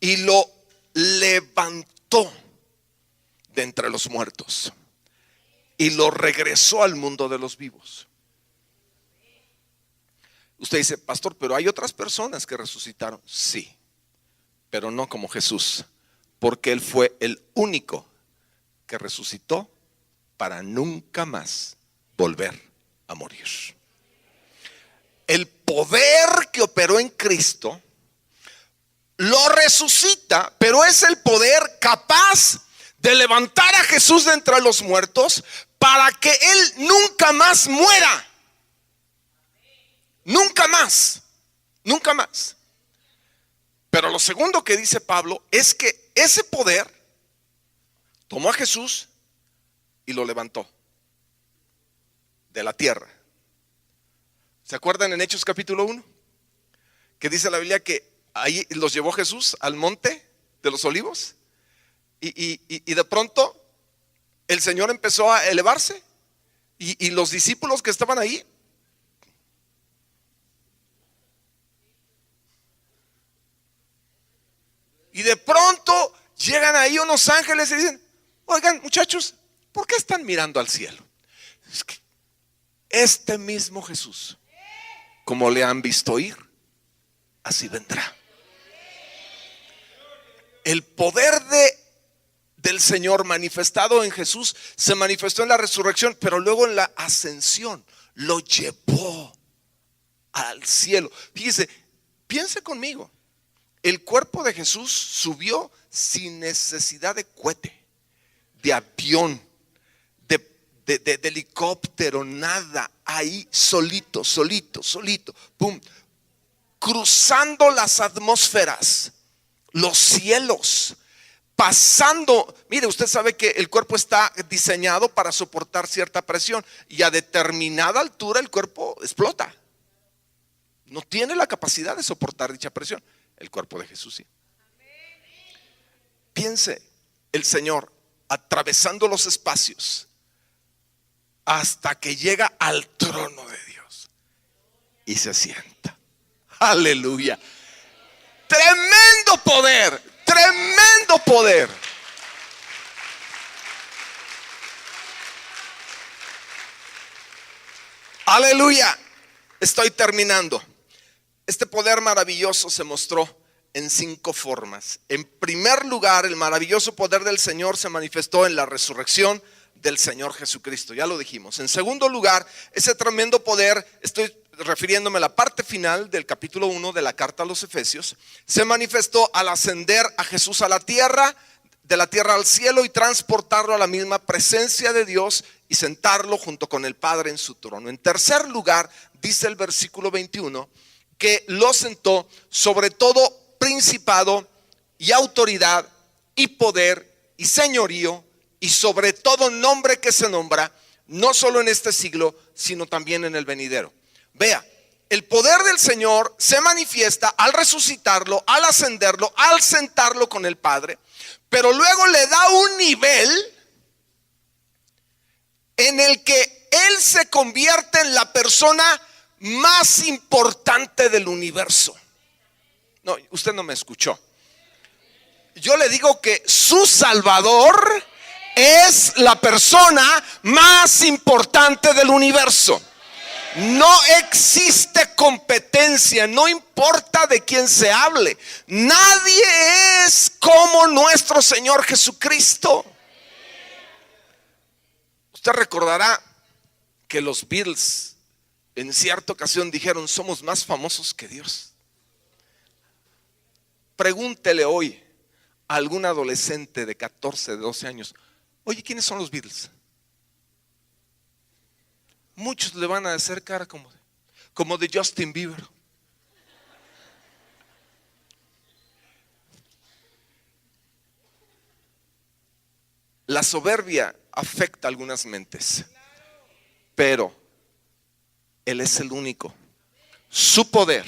y lo levantó de entre los muertos y lo regresó al mundo de los vivos. Usted dice, pastor, pero hay otras personas que resucitaron. Sí, pero no como Jesús, porque Él fue el único que resucitó para nunca más volver a morir. El poder que operó en Cristo lo resucita, pero es el poder capaz de levantar a Jesús de entre los muertos para que Él nunca más muera. Nunca más, nunca más. Pero lo segundo que dice Pablo es que ese poder tomó a Jesús y lo levantó de la tierra. ¿Se acuerdan en Hechos capítulo 1? Que dice la Biblia que ahí los llevó Jesús al monte de los olivos y de pronto el Señor empezó a elevarse y los discípulos que estaban ahí y de pronto llegan ahí unos ángeles y dicen, oigan muchachos, ¿por qué están mirando al cielo? Es que este mismo Jesús, como le han visto ir, así vendrá. El poder del Señor manifestado en Jesús se manifestó en la resurrección, pero luego en la ascensión lo llevó al cielo. Fíjese, piense conmigo. El cuerpo de Jesús subió sin necesidad de cohete, de avión, de helicóptero, nada. Ahí solito, pum, cruzando las atmósferas, los cielos, pasando. Mire, usted sabe que el cuerpo está diseñado para soportar cierta presión y a determinada altura el cuerpo explota. No tiene la capacidad de soportar dicha presión. El cuerpo de Jesús sí. Piense, el Señor atravesando los espacios hasta que llega al trono de Dios y se sienta. Aleluya. Tremendo poder, tremendo poder. Aleluya. Estoy terminando. Este poder maravilloso se mostró en 5 formas. En primer lugar, el maravilloso poder del Señor se manifestó en la resurrección del Señor Jesucristo, ya lo dijimos. En segundo lugar, ese tremendo poder, estoy refiriéndome a la parte final del capítulo 1 de la carta a los Efesios, se manifestó al ascender a Jesús a la tierra, de la tierra al cielo y transportarlo a la misma presencia de Dios y sentarlo junto con el Padre en su trono. En tercer lugar, dice el versículo 21, que lo sentó sobre todo principado y autoridad y poder y señorío y sobre todo nombre que se nombra, no solo en este siglo, sino también en el venidero. Vea, el poder del Señor se manifiesta al resucitarlo, al ascenderlo, al sentarlo con el Padre, pero luego le da un nivel en el que Él se convierte en la persona más importante del universo. No, usted no me escuchó. Yo le digo que su Salvador es la persona más importante del universo. No existe competencia, no importa de quién se hable. Nadie es como nuestro Señor Jesucristo. Usted recordará que los Beatles en cierta ocasión dijeron: somos más famosos que Dios. Pregúntele hoy a algún adolescente de 14, 12 años: oye, ¿quiénes son los Beatles? Muchos le van a hacer cara como de Justin Bieber. La soberbia afecta a algunas mentes, pero Él es el único. Su poder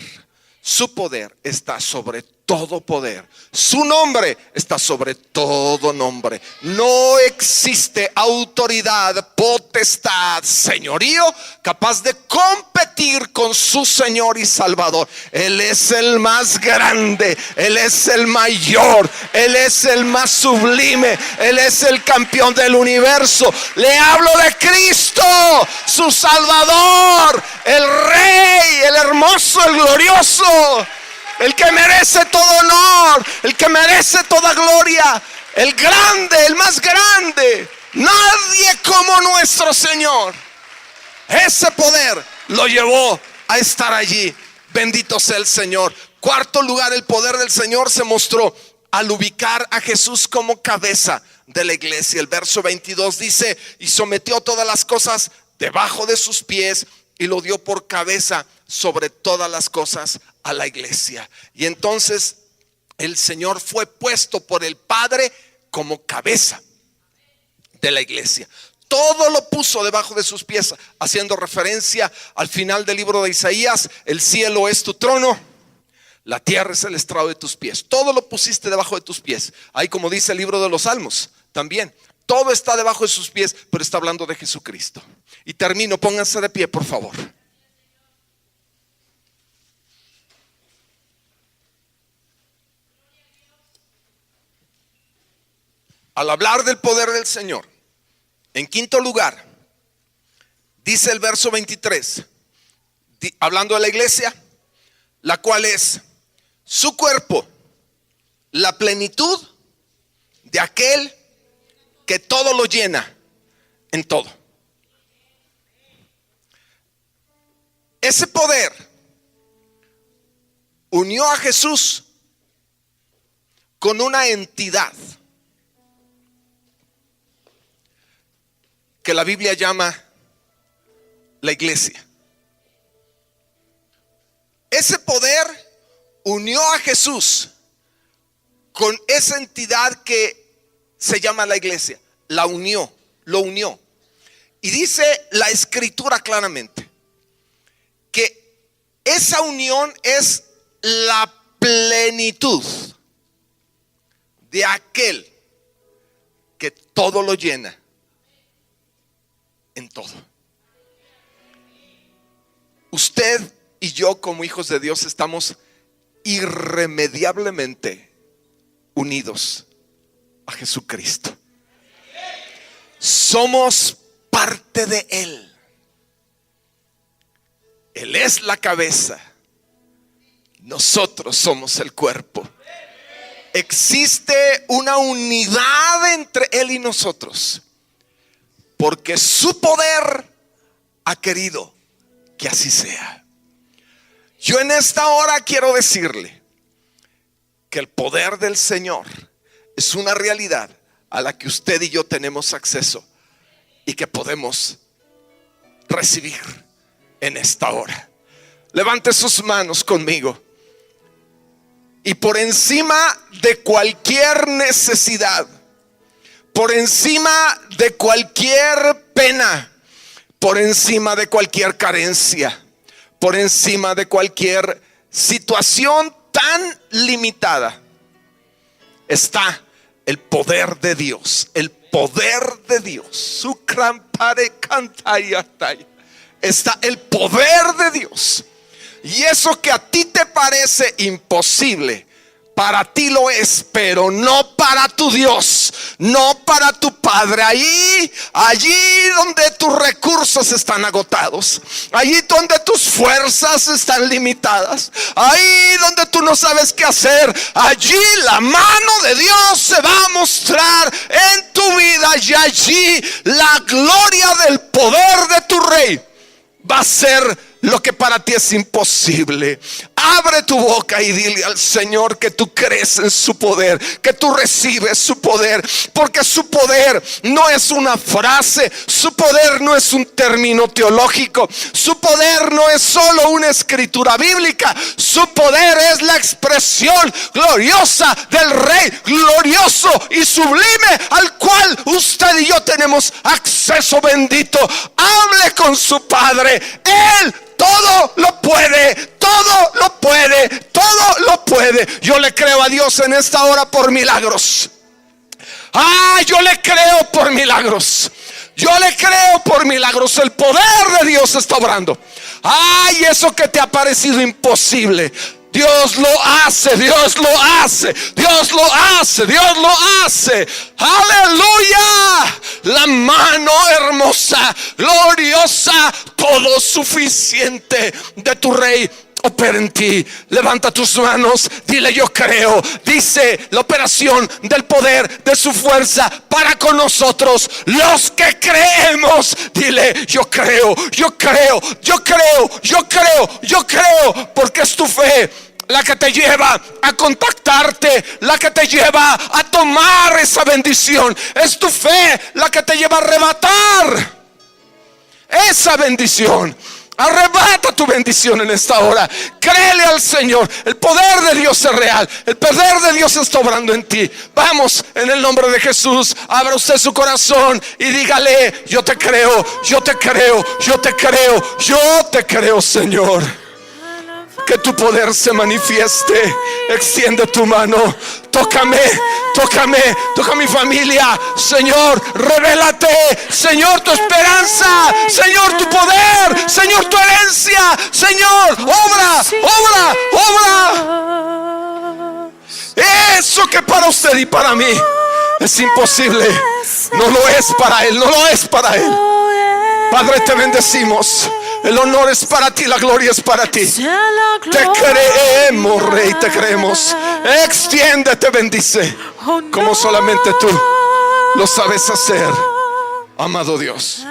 está sobre todo poder. Su nombre está sobre todo nombre. No existe autoridad, potestad, señorío capaz de competir con su Señor y Salvador. Él es el más grande, Él es el mayor, Él es el más sublime, Él es el campeón del universo. Le hablo de Cristo, su Salvador, el Rey, el hermoso, el glorioso, el que merece todo honor, el que merece toda gloria, el grande, el más grande. Nadie como nuestro Señor. Ese poder lo llevó a estar allí. Bendito sea el Señor. Cuarto lugar, el poder del Señor se mostró al ubicar a Jesús como cabeza de la iglesia. El verso 22 dice: y sometió todas las cosas debajo de sus pies y lo dio por cabeza sobre todas las cosas a la iglesia. Y entonces el Señor fue puesto por el Padre como cabeza de la iglesia. Todo lo puso debajo de sus pies, haciendo referencia al final del libro de Isaías: el cielo es tu trono, la tierra es el estrado de tus pies. Todo lo pusiste debajo de tus pies. Ahí, como dice el libro de los Salmos, también todo está debajo de sus pies, pero está hablando de Jesucristo. Y termino, pónganse de pie, por favor. Al hablar del poder del Señor, en quinto lugar, dice el verso 23, hablando de la iglesia, la cual es su cuerpo, la plenitud de aquel que todo lo llena en todo. Ese poder unió a Jesús con una entidad que la Biblia llama la iglesia. Ese poder unió a Jesús con esa entidad que se llama la iglesia. La unió, lo unió. Y dice la Escritura claramente que esa unión es la plenitud de aquel que todo lo llena en todo. Usted y yo, como hijos de Dios, estamos irremediablemente unidos a Jesucristo. Somos parte de Él. Él es la cabeza, nosotros somos el cuerpo. Existe una unidad entre Él y nosotros, porque su poder ha querido que así sea. Yo en esta hora quiero decirle que el poder del Señor es una realidad a la que usted y yo tenemos acceso y que podemos recibir en esta hora. Levante sus manos conmigo. Y por encima de cualquier necesidad, por encima de cualquier pena, por encima de cualquier carencia, por encima de cualquier situación tan limitada, está el poder de Dios. El poder de Dios. Está el poder de Dios. Y eso que a ti te parece imposible, para ti lo es, pero no para tu Dios, no para tu Padre. Allí donde tus recursos están agotados, allí donde tus fuerzas están limitadas, ahí donde tú no sabes qué hacer, allí la mano de Dios se va a mostrar en tu vida. Y allí la gloria del poder de tu Rey va a ser lo que para ti es imposible. Abre tu boca y dile al Señor que tú crees en su poder, que tú recibes su poder, porque su poder no es una frase, su poder no es un término teológico, su poder no es solo una escritura bíblica, su poder es la expresión gloriosa del Rey glorioso y sublime, al cual usted y yo tenemos acceso bendito. Hable con su Padre. Él todo lo puede, todo lo puede, todo lo puede. Yo le creo a Dios en esta hora por milagros. Yo le creo por milagros. Yo le creo por milagros. El poder de Dios está obrando. Eso que te ha parecido imposible, Dios lo hace, Dios lo hace, Dios lo hace, Dios lo hace. Aleluya. La mano hermosa, gloriosa, todo suficiente de tu Rey opera en ti. Levanta tus manos, dile: yo creo. Dice: la operación del poder de su fuerza para con nosotros, los que creemos. Dile: yo creo, yo creo, yo creo, yo creo, yo creo. Porque es tu fe la que te lleva a contactarte, la que te lleva a tomar esa bendición. Es tu fe la que te lleva a arrebatar esa bendición. Arrebata tu bendición en esta hora. Créele al Señor. El poder de Dios es real. El poder de Dios está obrando en ti. Vamos, en el nombre de Jesús, abra usted su corazón y dígale: yo te creo, yo te creo, yo te creo, yo te creo, Señor. Que tu poder se manifieste. Extiende tu mano. Tócame, tócame, toca mi familia. Señor, revélate. Señor, tu esperanza. Señor, tu poder. Señor, tu herencia. Señor, obra, obra, obra. Eso que para usted y para mí es imposible, no lo es para Él, no lo es para Él. Padre, te bendecimos. El honor es para ti, la gloria es para ti. Te creemos, Rey, te creemos. Extiéndete, bendice, como solamente tú lo sabes hacer, amado Dios.